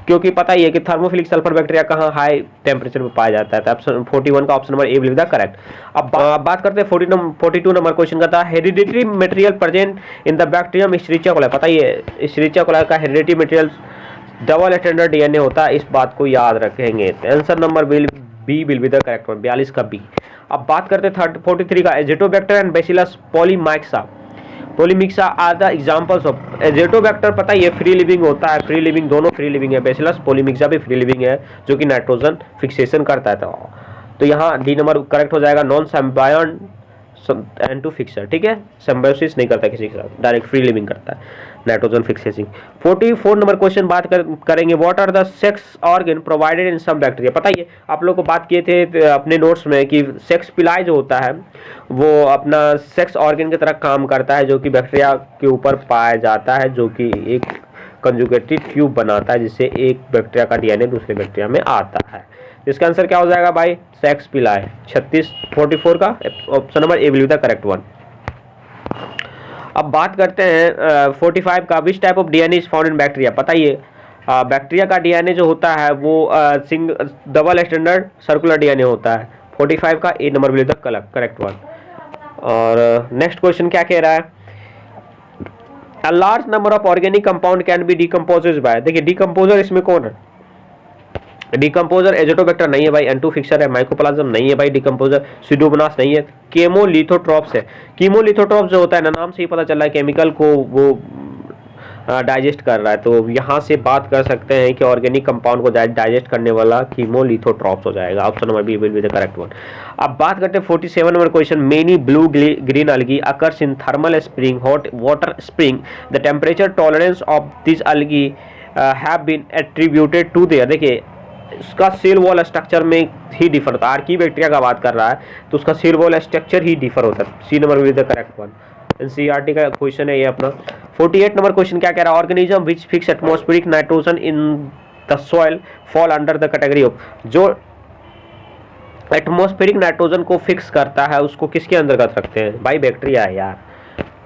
[SPEAKER 1] क्योंकि पता ही है कि थर्मोफिलिक सल्फर बैक्टीरिया कहाँ हाई टेम्परेचर पे पाया जाता है। तो ऑप्शन 41 का option number A will be the correct. अब बात करते हैं 42 नंबर क्वेश्चन का था, hereditary material present in the bacterium Escherichia coli. पता ही है इश्चेरिचिया कोलाई का hereditary material double standard DNA होता है, इस बात को याद रखेंगे। Answer number B will be the correct one, 42 का बी। अब बात करते हैं 43 का, Azotobacter and Bacillus polymyxa are the examples of. Azotobacter पता ही है फ्री लिविंग होता है, फ्री लिविंग दोनों फ्री लिविंग है। बैसिलस पॉलीमिक्सा भी फ्री लिविंग है जो कि नाइट्रोजन फिक्सेशन करता है। तो यहाँ डी नंबर करेक्ट हो जाएगा, नॉन सिम्बायोन एंड टू फिक्सर, ठीक है। सिम्बायोसिस नहीं करता किसी के साथ, डायरेक्ट फ्री लिविंग करता है नाइट्रोजन फिक्सेसिंग। 44 नंबर क्वेश्चन बात करेंगे, what are the sex organ provided in some bacteria. पता ही आप लोग को बात किए थे अपने नोट्स में कि सेक्स पिलाई जो होता है वो अपना सेक्स ऑर्गन की तरह काम करता है, जो कि बैक्टीरिया के ऊपर पाया जाता है, जो कि एक कंजुगेटेड ट्यूब बनाता है जिससे एक बैक्टीरिया का डीएनए दूसरे बैक्टीरिया में आता है। इसका आंसर क्या हो जाएगा भाई, सेक्स पिलाई। 44 का option number A will be the correct one. अब बात करते हैं 45 का, which type of DNA is found in bacteria. पता ही है बैक्टीरिया का डीएनए जो होता है वो डबल स्टैंडर्ड सर्कुलर डीएनए होता है। 45 का A number will be the correct one. और नेक्स्ट क्वेश्चन क्या कह रहा है, a large number of organic compound can be decomposed by. देखिए डिकम्पोजर इसमें कौन है, डिकम्पोजर एजिटोबैक्टर नहीं है भाई, एंटू फिक्सर है, माइकोप्लाज्म नहीं है भाई, डिकम्पोजर स्यूडोमोनास नहीं है, केमोलिथोट्रॉप्स है। कीमोलिथोट्रॉप्स जो होता है ना, नाम से ही पता चल रहा है केमिकल को वो डाइजेस्ट कर रहा है। तो यहाँ से बात कर सकते हैं कि ऑर्गेनिक कंपाउंड को डाइजेस्ट करने वाला कीमोलिथोट्रॉप्स हो जाएगा। Option number B will be the correct one. अब बात करते हैं 47 number question, many blue green algae occurs in thermal spring, hot water spring. The temperature tolerance of these algae have been attributed to their। देखिए उसका cell wall structure में ही differ होता है। Archie bacteria का बात कर रहा है तो उसका सेल वॉल स्ट्रक्चर ही डिफर होता है। C number will be the correct one, NCERT का क्वेश्चन है ये अपना। 48 नंबर क्वेश्चन क्या कह रहा है, organism which fix atmospheric nitrogen in the soil fall under the category of. जो एटमॉस्फेरिक नाइट्रोजन को फिक्स करता है उसको किसके अंतर्गत रखते हैं भाई, बैक्टीरिया है यार।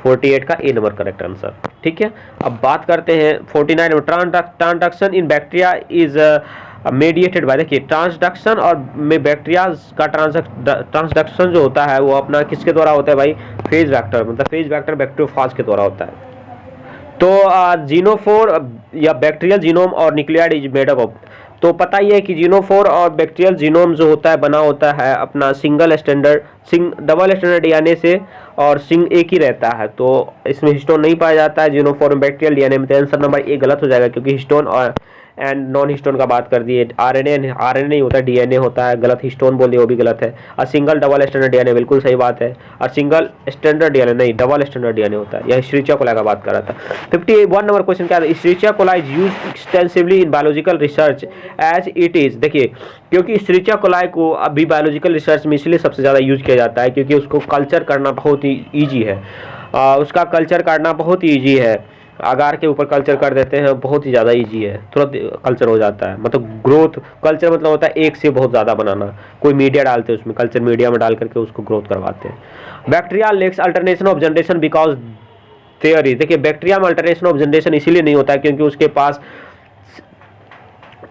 [SPEAKER 1] 48 का ए नंबर करेक्ट आंसर। ठीक है, अब बात करते हैं 49 में, transduction in bacteria is mediated bye, देखिए ट्रांसडक्शन और में बैक्टीरिया का ट्रांसडक्शन जो होता है वो अपना किसके द्वारा होता है भाई, फेज वेक्टर, मतलब फेज वेक्टर बैक्टीरियोफाज के द्वारा होता है। तो जीनोफोर या बैक्टीरियल जीनोम और न्यूक्लियाइड इज मेड अप, तो पता ही है कि जीनोफोर और बैक्टीरियल जीनोम जो होता है बना होता है अपना डबल स्टैंडर्ड डीएनए से, और सिंग एक ही रहता है, तो इसमें हिस्टोन नहीं पाया जाता है जीनोफोर में बैक्टीरियल डीएनए में। तो आंसर नंबर ए गलत हो जाएगा, क्योंकि हिस्टोन और एंड नॉन हिस्टोन का बात कर दिए, आरएनए नहीं होता, डीएनए होता है, गलत, हिस्टोन बोल दिए वो भी गलत है। और सिंगल डबल स्टैंडर्ड डीएनए बिल्कुल सही बात है, और सिंगल स्टैंडर्ड डीएनए नहीं, डबल स्टैंडर्ड डीएनए होता है। यह इश्चरिचिया कोलाई का बात कर रहा था। 51 नंबर क्वेश्चन क्या है, Escherichia coli is used extensively in biological research as it is, देखिए क्योंकि इश्चरिचिया कोलाई को अभी बायोलॉजिकल रिसर्च में इसलिए सबसे ज़्यादा यूज किया जाता है क्योंकि उसको कल्चर करना बहुत ही ईजी है, उसका कल्चर करना बहुत ही ईजी है। अगार के ऊपर कल्चर कर देते हैं, बहुत ही ज़्यादा इजी है, तुरंत कल्चर हो जाता है। मतलब ग्रोथ कल्चर मतलब होता है एक से बहुत ज़्यादा बनाना, कोई मीडिया डालते हैं उसमें, कल्चर मीडिया में डाल करके उसको ग्रोथ करवाते हैं। Bacteria lacks alternation of generation because theory, देखिए बैक्टीरिया में अल्टरनेशन ऑफ जनरेशन इसीलिए नहीं होता है क्योंकि उसके पास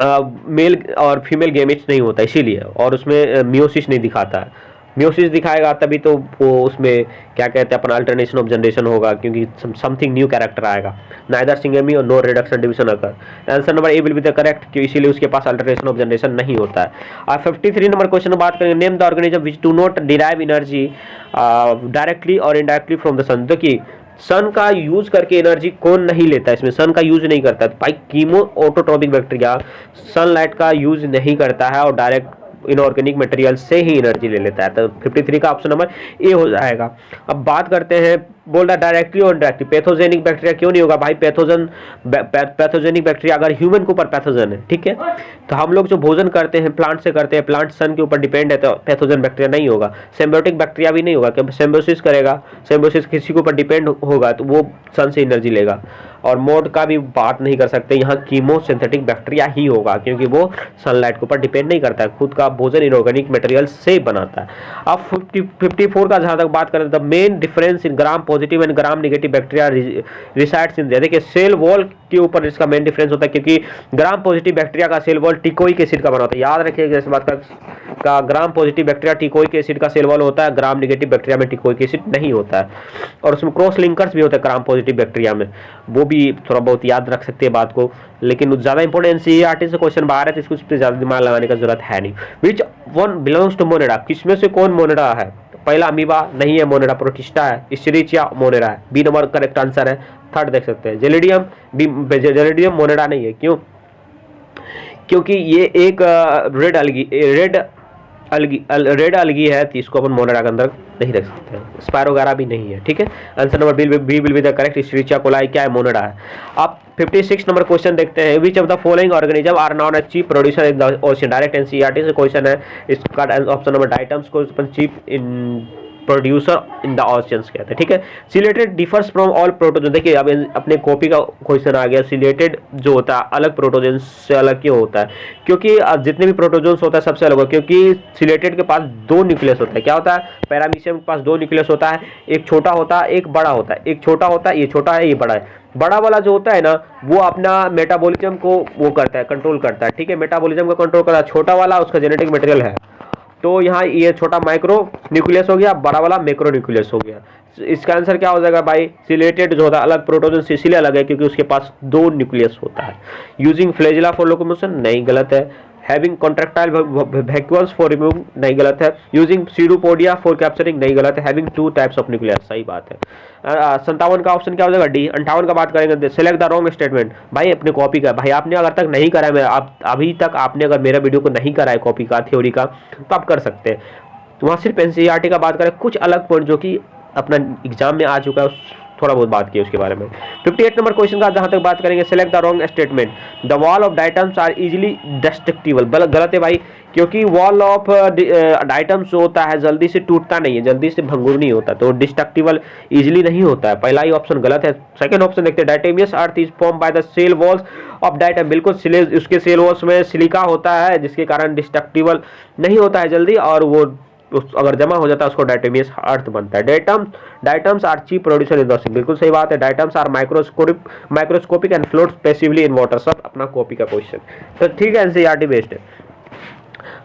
[SPEAKER 1] मेल और फीमेल गेमेट्स नहीं होता इसीलिए, और उसमें मियोसिस नहीं दिखाता है। मियोसिस दिखाएगा तभी तो वो उसमें क्या कहते हैं अपना अल्टरनेशन ऑफ जनरेशन होगा, क्योंकि समथिंग न्यू कैरेक्टर आएगा। नाइदर सिंगेमी और no reduction division occur, answer number A will be the correct, क्योंकि इसीलिए उसके पास अल्टरनेशन ऑफ जनरेशन नहीं होता है। और 53 नंबर क्वेश्चन में बात करेंगे, name the organism which do not derive energy directly और इनडायरेक्टली फ्रॉम द सन, देखिए सन का यूज करके एनर्जी कौन नहीं लेता है, इसमें सन का यूज नहीं करता है। भाई कीमो ऑटोट्रोपिक बैक्टीरिया सनलाइट का यूज नहीं करता है और डायरेक्ट इनऑर्गेनिक मटेरियल से ही एनर्जी ले लेता है, तो 53 का ऑप्शन नंबर ए हो जाएगा। अब बात करते हैं, बोल रहा डायरेक्टली और इनडायरेक्टली, पैथोजेनिक बैक्टीरिया क्यों नहीं होगा भाई, पैथोजेनिक बैक्टीरिया अगर ह्यूमन के ऊपर पैथोजन है, ठीक है, तो हम लोग जो भोजन करते हैं प्लांट से करते हैं, प्लांट सन के ऊपर डिपेंड है, तो पैथोजन बैक्टीरिया नहीं होगा। सिम्बायोटिक बैक्टीरिया भी नहीं होगा, क्योंकि सिम्बायोसिस करेगा, सिम्बायोसिस किसी के ऊपर डिपेंड होगा तो वो सन से एनर्जी लेगा। और मोड का भी बात नहीं कर सकते, यहाँ कीमोसिंथेटिक बैक्टीरिया ही होगा क्योंकि वो सनलाइट के ऊपर डिपेंड नहीं करता है, खुद का भोजन इनऑर्गेनिक मटेरियल से बनाता है। अब 54 का जहाँ तक बात करें, the main difference in gram positive and gram negative bacteria resides in, देखिए सेल वॉल के ऊपर इसका मेन डिफरेंस होता है, क्योंकि ग्राम पॉजिटिव बैक्टीरिया का सेल वॉल टिकोइक एसिड का बना होता है, याद रखिएगा इस बात का gram positive bacteria teichoic acid का सेल वॉल होता है, ग्राम नेगेटिव बैक्टीरिया में टिकोइक एसिड नहीं होता है, और उसमें क्रॉस लिंकर्स भी होते हैं ग्राम पॉजिटिव बैक्टीरिया में, वो भी थोड़ा बहुत याद रख सकते हैं बात को, लेकिन ज़्यादा इंपॉर्टेंट एनसीईआरटी से क्वेश्चन बाहर है तो इसको इस पर ज़्यादा दिमाग लगाने का जरूरत है नहीं। विच वन बिलोंग्स टू मोनेडा, किसमें से कौन मोनेडा है, पहला अमीबा नहीं है, मोनेडा प्रोटिस्टा है, इश्चरिचिया मोनेडा है, बी नंबर करेक्ट आंसर है। थर्ड देख सकते हैं जेलिडियम मोनेडा नहीं है, क्यों, क्योंकि ये एक रेड अलगी है, तो इसको अपन मोनेडा के अंदर नहीं रख सकते हैं। स्पायरोगारा भी नहीं है, ठीक है, answer number B will be the correct. Escherichia coli क्या है, मोनेडा है। अब 56 नंबर क्वेश्चन देखते हैं, which of the following organism are known as chief producer in the ocean, direct NCERT से क्वेश्चन है, इसका ऑप्शन नंबर डाइटम्स को अपन chief in producer in the oceans कहते हैं, ठीक है। Ciliated differs from all protozoan, देखिए अब अपने कॉपी का क्वेश्चन आ गया, सिलेटेड जो होता है अलग प्रोटोजन से अलग क्यों होता है, क्योंकि जितने भी प्रोटोजन्स होता है सबसे अलग होगा, क्योंकि सिलेटेड के पास दो न्यूक्लियस होता है, क्या होता है, पैरामीशियम के पास दो न्यूक्लियस होता है, एक छोटा होता है एक बड़ा होता है, एक छोटा होता है ये छोटा है ये बड़ा है, बड़ा वाला जो होता है ना वो अपना मेटाबॉलिज्म को वो करता है, कंट्रोल करता है, ठीक है, मेटाबॉलिज्म को कंट्रोल करता है, छोटा वाला उसका जेनेटिक मटेरियल है, तो यहाँ ये छोटा माइक्रो न्यूक्लियस हो गया, बड़ा वाला मैक्रो न्यूक्लियस हो गया। इसका आंसर क्या हो जाएगा भाई, सिलेटेड जो होता है अलग प्रोटोजन से इसीलिए अलग है क्योंकि उसके पास दो न्यूक्लियस होता है। यूजिंग फ्लैजिला फॉर लोकोमोशन नहीं, गलत है। Having contractile vacuoles for removing नहीं, गलत है। यूजिंग सीडोपोडिया फॉर कैप्चरिंग नहीं, गलत है। Having two types of nucleus सही बात है। 57 का ऑप्शन क्या हो जाएगा डी। 58 का बात करेंगे, सिलेक्ट द रॉन्ग स्टेटमेंट। भाई अपने कॉपी का, भाई आपने अगर तक नहीं करा है, आप अभी तक आपने अगर मेरा वीडियो को नहीं करा है कॉपी का थ्योरी का, तो आप कर सकते हैं। तो वहाँ सिर्फ एनसीईआरटी का बात करें, कुछ अलग पॉइंट जो कि अपना एग्जाम में आ चुका है थोड़ा बहुत बात की उसके बारे में। 58 नंबर क्वेश्चन का जहां तक बात करेंगे, select the wrong statement. The wall of diatoms are easily destructible, गलत है भाई, क्योंकि वॉल ऑफ डाइटम्स जो होता है जल्दी से टूटता नहीं है, जल्दी से भंगुर नहीं होता, तो डिस्ट्रक्टिबल इजीली नहीं होता है। पहला ही ऑप्शन गलत है। सेकंड ऑप्शन देखते हैं, diatomaceous earth is form by the cell walls of diatom, बिल्कुल उसके सेल वॉल्स में सिलिका होता है जिसके कारण डिस्ट्रक्टिबल नहीं होता है जल्दी, और वो तो अगर जमा हो जाता है उसको डायटोमियस अर्थ बनता है। Diatoms are chief producer in the, बिल्कुल सही बात है। Diatoms are microscopic and float passively in water. सब अपना कॉपी का क्वेश्चन, तो ठीक है, एनसीईआरटी बेस्ड है।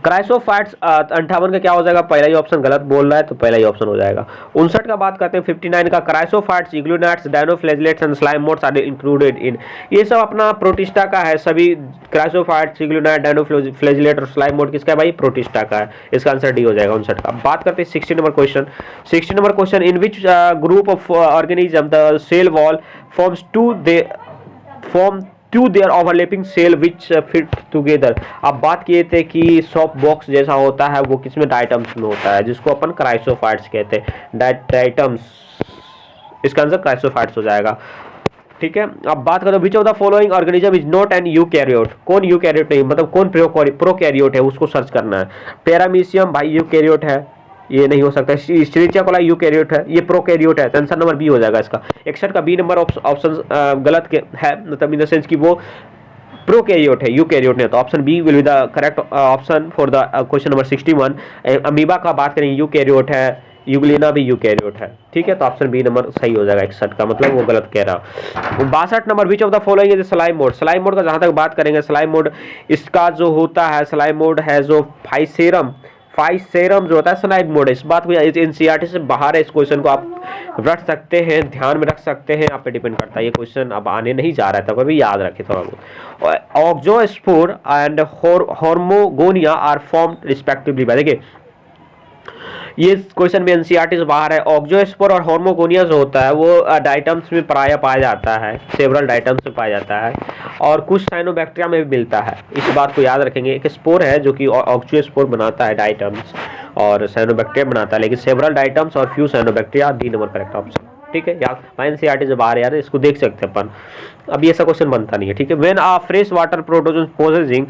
[SPEAKER 1] क्राइसोफाइट्स 58 का क्या हो जाएगा, पहला ही ऑप्शन गलत बोल रहा है तो पहला ही ऑप्शन हो जाएगा। 59 का बात करते हैं 59 का, chrysophytes, euglenoids, dinoflagellates and slime moulds are included in. ये सब अपना प्रोटिस्टा का है, सभी क्राइसोफाइट्स, इग्लूनेट, डायनोफ्लैजिलेट और स्लाइम मोड किसका है भाई, प्रोटिस्टा का है। इसका आंसर डी हो जाएगा 59 का। बात करते हैं 60 number question. 60 number question, in which group of organism the cell wall forms two their overlapping cell which fit together. अब बात किए थे कि सॉफ्ट बॉक्स जैसा होता है, वो किसमें, डायटम्स में होता है, जिसको अपन क्राइसोफाइट्स कहते हैं। डायटम्स, इसका आंसर क्राइसोफाइट्स हो जाएगा। ठीक है, अब बात करो विच of the following organism is not an eukaryote. कौन यूकैरियोट नहीं, मतलब कौन प्रोकैरियोट है, उसको सर्च करना है। पैरामीशियम भाई यूकैरियोट है, ये नहीं हो सकता। एस्चेरिचिया कोलाई यूकैरियोट है, ये प्रोकैरियोट है, तो आंसर नंबर बी हो जाएगा इसका। 61 का बी नंबर ऑप्शन गलत है, मतलब इन द सेंस कि वो प्रोकैरियोट है, यूकैरियोट नहीं, तो option B will be the correct option for the question number 61। Amoeba का बात करें यूकैरियोट है, यूग्लिना भी यूकैरियोट है। ठीक है, तो ऑप्शन बी नंबर सही हो जाएगा 61 का, मतलब वो गलत कह रहा। 62 number, which of the following is slime mode. Slime mode का जहां तक बात करेंगे, स्लाइम मोड इसका जो होता है, स्लाइम मोड है जो फाइसेरम जो होता है स्लाइम मोड है। इस बात को एनसीईआरटी से बाहर है, इस क्वेश्चन को आप रख सकते हैं, ध्यान में रख सकते हैं, आप पे डिपेंड करता है। ये क्वेश्चन अब आने नहीं जा रहा था, पर भी याद रखें थोड़ा बहुत। ऑक्सोस्पोर एंड होर्मोगोनिया आर फॉर्म्ड रिस्पेक्टिवली। देखिए ये क्वेश्चन में एनसीईआरटी से बाहर है। ऑक्सोस्पोर और होर्मोगोनिया जो होता है वो डाइटम्स में प्रायः पाया जाता है, सेवरल डाइटम्स में पाया जाता है, और कुछ साइनोबैक्टीरिया में भी मिलता है। इस बात को याद रखेंगे। एक स्पोर है जो कि ऑक्सोस्पोर बनाता है डाइटम्स, और साइनोबैक्टीरिया बनाता है, लेकिन सेवरल डाइटम्स और few cyanobacteria. D number correct option. ठीक है, या एनसीईआरटी से बाहर यार, इसको देख सकते हैं अपन। अब ये ऐसा क्वेश्चन बनता नहीं है। ठीक है, when a fresh water protozoan possessing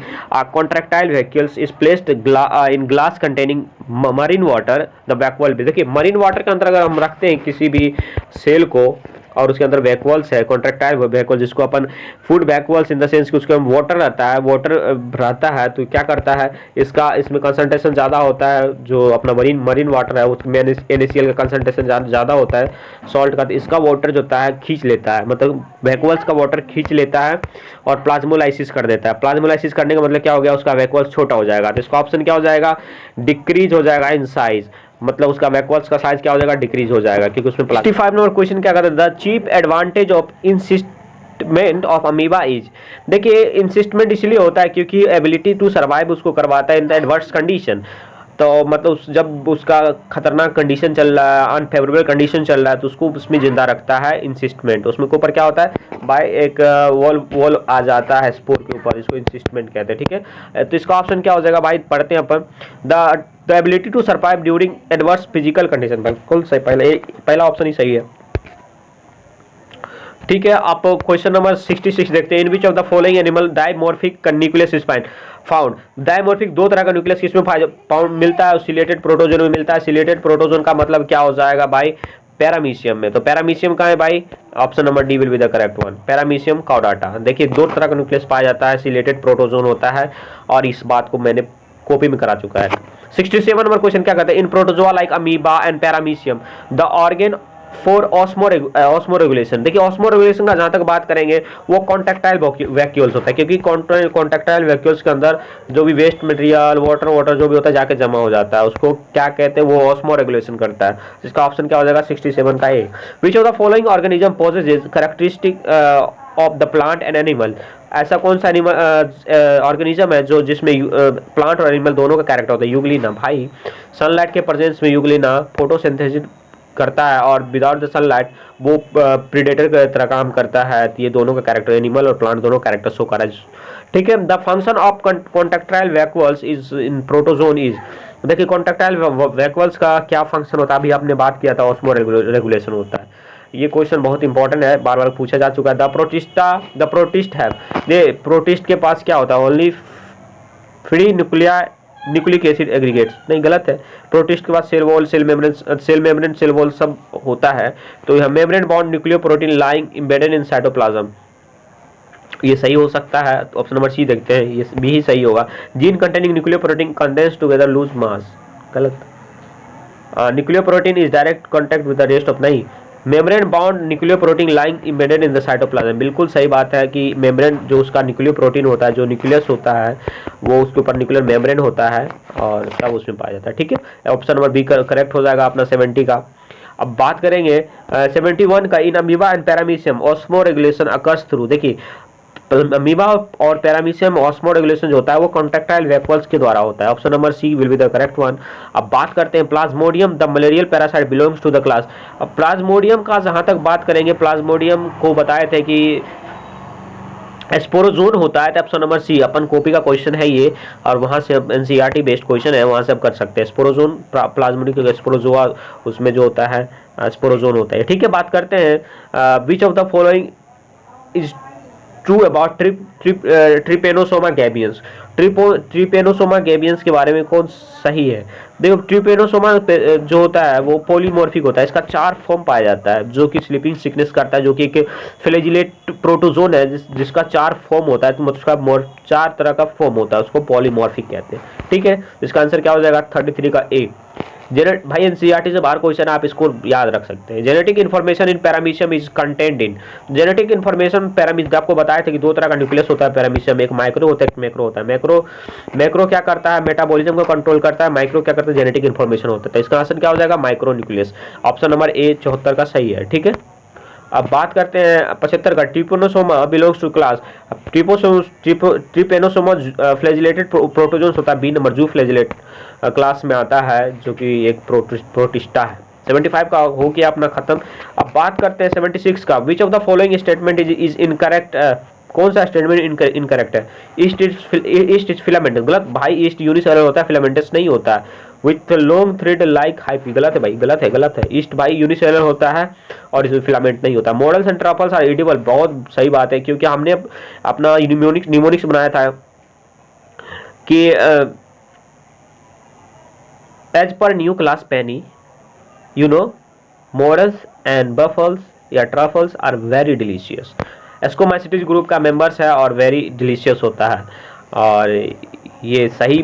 [SPEAKER 1] contractile vehicles is placed in glass containing marine water the vacuole. देखिए मरीन वाटर के अंदर अगर हम रखते हैं किसी भी सेल को, और उसके अंदर वैक्यूल्स है, कॉन्ट्रैक्टाइल वैक्यूल, जिसको अपन food vacuoles in the sense कि उसके अंदर वाटर रहता है, तो क्या करता है, इसमें कंसंट्रेशन ज़्यादा होता है, जो अपना मरीन वाटर है उसमें NaCl का कंसंट्रेशन ज़्यादा होता है सॉल्ट का, तो इसका वाटर जो होता है खींच लेता है, मतलब वैक्यूल्स का वाटर खींच लेता है और प्लाज्मोलाइसिस कर देता है। प्लाज्मोलाइसिस करने का मतलब क्या हो गया, उसका वैक्यूल्स छोटा हो जाएगा, तो इसका ऑप्शन क्या हो जाएगा, डिक्रीज हो जाएगा इन साइज, मतलब उसका वैक्यूल्स का साइज क्या हो जाएगा, डिक्रीज हो जाएगा, क्योंकि उसमें 65 नंबर क्वेश्चन क्या करता है, the chief advantage of encystment of amoeba is. देखिए इंसिस्टमेंट इसलिए होता है क्योंकि एबिलिटी टू सर्वाइव उसको करवाता है इन द एडवर्स कंडीशन। तो मतलब जब उसका खतरनाक कंडीशन चल रहा है, अनफेवरेबल कंडीशन चल रहा है, तो उसको उसमें जिंदा रखता है इंसिस्टमेंट। उसमें के ऊपर क्या होता है बाय एक वॉल आ जाता है स्पोर के ऊपर, इसको इंसिस्टमेंट कहते हैं। ठीक है, तो इसका ऑप्शन क्या हो जाएगा भाई, पढ़ते हैं अपन, the ability to survive during adverse physical condition. बिल्कुल सही, पहला ऑप्शन ही सही है। ठीक है, आप क्वेश्चन नंबर 66 देखते हैं। In which of the following animal dimorphic nucleus is found. Dimorphic दो तरह का न्यूक्लियस किसमें फाउंड मिलता है, सिलेटेड प्रोटोजोन में मिलता है। सिलेटेड प्रोटोजोन का मतलब क्या हो जाएगा भाई, पैरामीशियम में। तो पैरामीशियम का है भाई, option number D will be the correct one, paramecium Chordata. देखिए दो तरह का न्यूक्लियस पाया जाता है, सिलेटेड प्रोटोजोन होता है, और इस बात को मैंने कॉपी में करा चुका है। 67 नंबर क्वेश्चन क्या कहते हैं, in protozoa like amoeba and paramecium the organ for osmoregulation. देखिए ऑस्मो रेगुलेशन का जहां तक बात करेंगे वो कॉन्टैक्टाइल वैक्यूल्स होता है, क्योंकि कॉन्टैक्टाइल वैक्यूल्स के अंदर जो भी वेस्ट मटेरियल वाटर जो भी होता है जाके जमा हो जाता है, उसको क्या कहते हैं, वो ऑस्मो रेगुलेशन करता है। इसका ऑप्शन क्या हो जाएगा 67 का A. Which of the following organism possesses characteristic of the plant and animal. ऐसा कौन सा ऑर्गेनिज्म है जो जिसमें प्लांट और एनिमल दोनों का कैरेक्टर होता है, यूग्लिना। भाई सनलाइट के प्रेजेंस में यूग्लिना फोटोसिंथेसिस करता है, और विदाउट द सनलाइट वो प्रीडेटर की तरह काम करता है। तो ये दोनों का कैरेक्टर, एनिमल और प्लांट दोनों कैरेक्टर शो कर रहा है। ठीक है, the function of contractile vacuoles is in protozoan is. देखिए कॉन्टैक्टाइल वैक्यूल्स का क्या फंक्शन होता है, अभी आपने बात किया था, ऑस्मो रेगुलेशन होता है। ये क्वेश्चन बहुत इंपॉर्टेंट है, बार बार पूछा जा चुका है। द प्रोटिस्ट है, ये प्रोटिस्ट के पास क्या होता है, only free nucleic acid aggregates. नहीं, गलत है। प्रोटिस्ट के बाद cell wall, cell membrane, cell wall सब होता है। तो यह membrane bound nucleoprotein lying embedded in cytoplasm, ये सही हो सकता है। तो ऑप्शन नंबर सी देखते हैं, ये भी ही सही होगा। Gene containing nucleoprotein condense together loose mass, गलत। Nuclear protein is direct contact with the rest of, नहीं, membrane bound nuclear protein lying embedded in the cytoplasm. बिल्कुल सही बात है कि मेम्ब्रेन जो उसका न्यूक्लियर प्रोटीन होता है, जो न्यूक्लियस होता है, वो उसके ऊपर न्यूक्लियर मेम्ब्रेन होता है और तब उसमें पाया जाता है। ठीक है, ऑप्शन नंबर बी करेक्ट हो जाएगा अपना 70 का। अब बात करेंगे 71 का। In amoeba and paramecium osmo regulation occurs through, देखिए अमीबा और पैरामीशियम ऑस्मो रेगुलेशन जो होता है वो कॉन्ट्रैक्टाइल वेपल्स के द्वारा होता है। Option number C will be the correct one. अब बात करते हैं Plasmodium, the malarial parasite belongs to the class. अब प्लाज्मोडियम का जहां तक बात करेंगे, प्लाज्मोडियम को बताए थे कि स्पोरोजोन होता है, तो ऑप्शन नंबर सी, अपन कॉपी का क्वेश्चन है ये और वहाँ से एनसीईआरटी बेस्ड क्वेश्चन है, वहाँ से आप कर सकते हैं। स्पोरोजोन प्लाज्मोडियम स्पोरोजोआ उसमें जो होता है स्पोरोजोन होता है। ठीक है, बात करते हैं which of the following is true about Trypanosoma gambiense. Trypanosoma gambiense के बारे में कौन सही है? देखो, ट्रिपेनोसोमा जो होता है वो पॉलीमॉर्फिक होता है, इसका 4 फॉर्म पाया जाता है, जो कि स्लीपिंग सिकनेस करता है, जो कि एक फ्लैजिलेट प्रोटोजोन है जिसका 4 फॉर्म होता है, तो उसका 4 तरह का फॉर्म होता है, उसको पॉलीमॉर्फिक कहते हैं। ठीक है, इसका आंसर क्या हो जाएगा? 33 का ए। भाई एनसीईआरटी से बाहर क्वेश्चन है, आप इसको याद रख सकते हैं। Genetic information in paramecium is content in, genetic information paramecium, आपको बताया था कि 2 तरह का न्यूक्लियस होता है पैरामीशियम, एक माइक्रो होता है, एक मैक्रो होता है। मैक्रो क्या करता है? मेटाबॉलिज्म को कंट्रोल करता है। माइक्रो क्या करता है? जेनेटिक इन्फॉर्मेशन होता है। तो इसका आंसर क्या हो जाएगा? Micro nucleus. ऑप्शन नंबर ए 74 का सही है। ठीक है, अब बात करते हैं 75 का। Trypanosoma belongs to class. Trypanosoma flagellated protozoans होता है, B number, zooflagellate class में आता है, जो कि एक प्रोटिस्टा है। 75 का हो गया अपना खत्म। अब बात करते हैं 76 का। Which of the following statement is incorrect, कौन सा स्टेटमेंट इनकरेक्ट है? ईस्ट इज फिलामेंटस, गलत भाई, ईस्ट यूनिसेलुलर होता है, फिलामेंटस नहीं होता है। With long thread like hyphae, गलत है भाई, गलत है। ईस्ट भाई यूनिसेलुलर होता है और इसमें फिलामेंट नहीं होता। Morels and truffles are edible, बहुत सही बात है, क्योंकि हमने अपना न्यूमोनिक्स बनाया था कि as per new class penny, you know, morels and बफल्स या truffles are very delicious. Ascomycetes group का मेंबर्स है और वेरी डिलीशियस होता है, और ये सही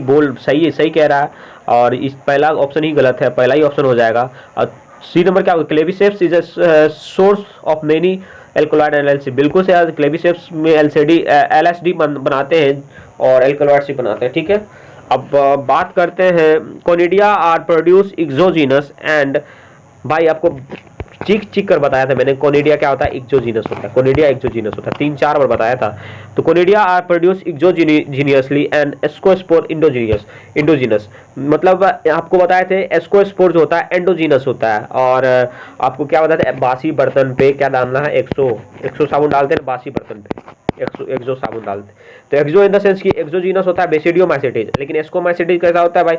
[SPEAKER 1] कह रहा है, और इस पहला ऑप्शन ही गलत है, पहला ही ऑप्शन हो जाएगा। और सी नंबर क्या होगा? Claviceps is a source of many alkaloid LLC, बिल्कुल से यार, क्लेविसेप्स में एलएसडी बनाते हैं और एल्कोलॉइड से बनाते हैं। ठीक है, अब बात करते हैं conidia are produce exogenous and, भाई आपको चीख कर बताया था मैंने, कोनिडिया क्या होता है? एक्सोजीनस होता है, कोनिडिया एक्सोजीनस होता है, 3-4 बार बताया था। तो conidia are produce exogenously and ascospore endogenous, मतलब आपको बताए थे एस्कोस्पोर जो होता है एंडोजीनस होता है। और आपको क्या बताया था? बासी बर्तन पे क्या डालना है? एक्सो साबुन डालते हैं बासी बर्तन पे, एक्सो साबुन डालते। तो एक्सो इन द सेंस की एक्सोजीनस होता है बेसिडियोमाइसिटिस, लेकिन एस्कोमाइसिटिस कैसा होता है भाई?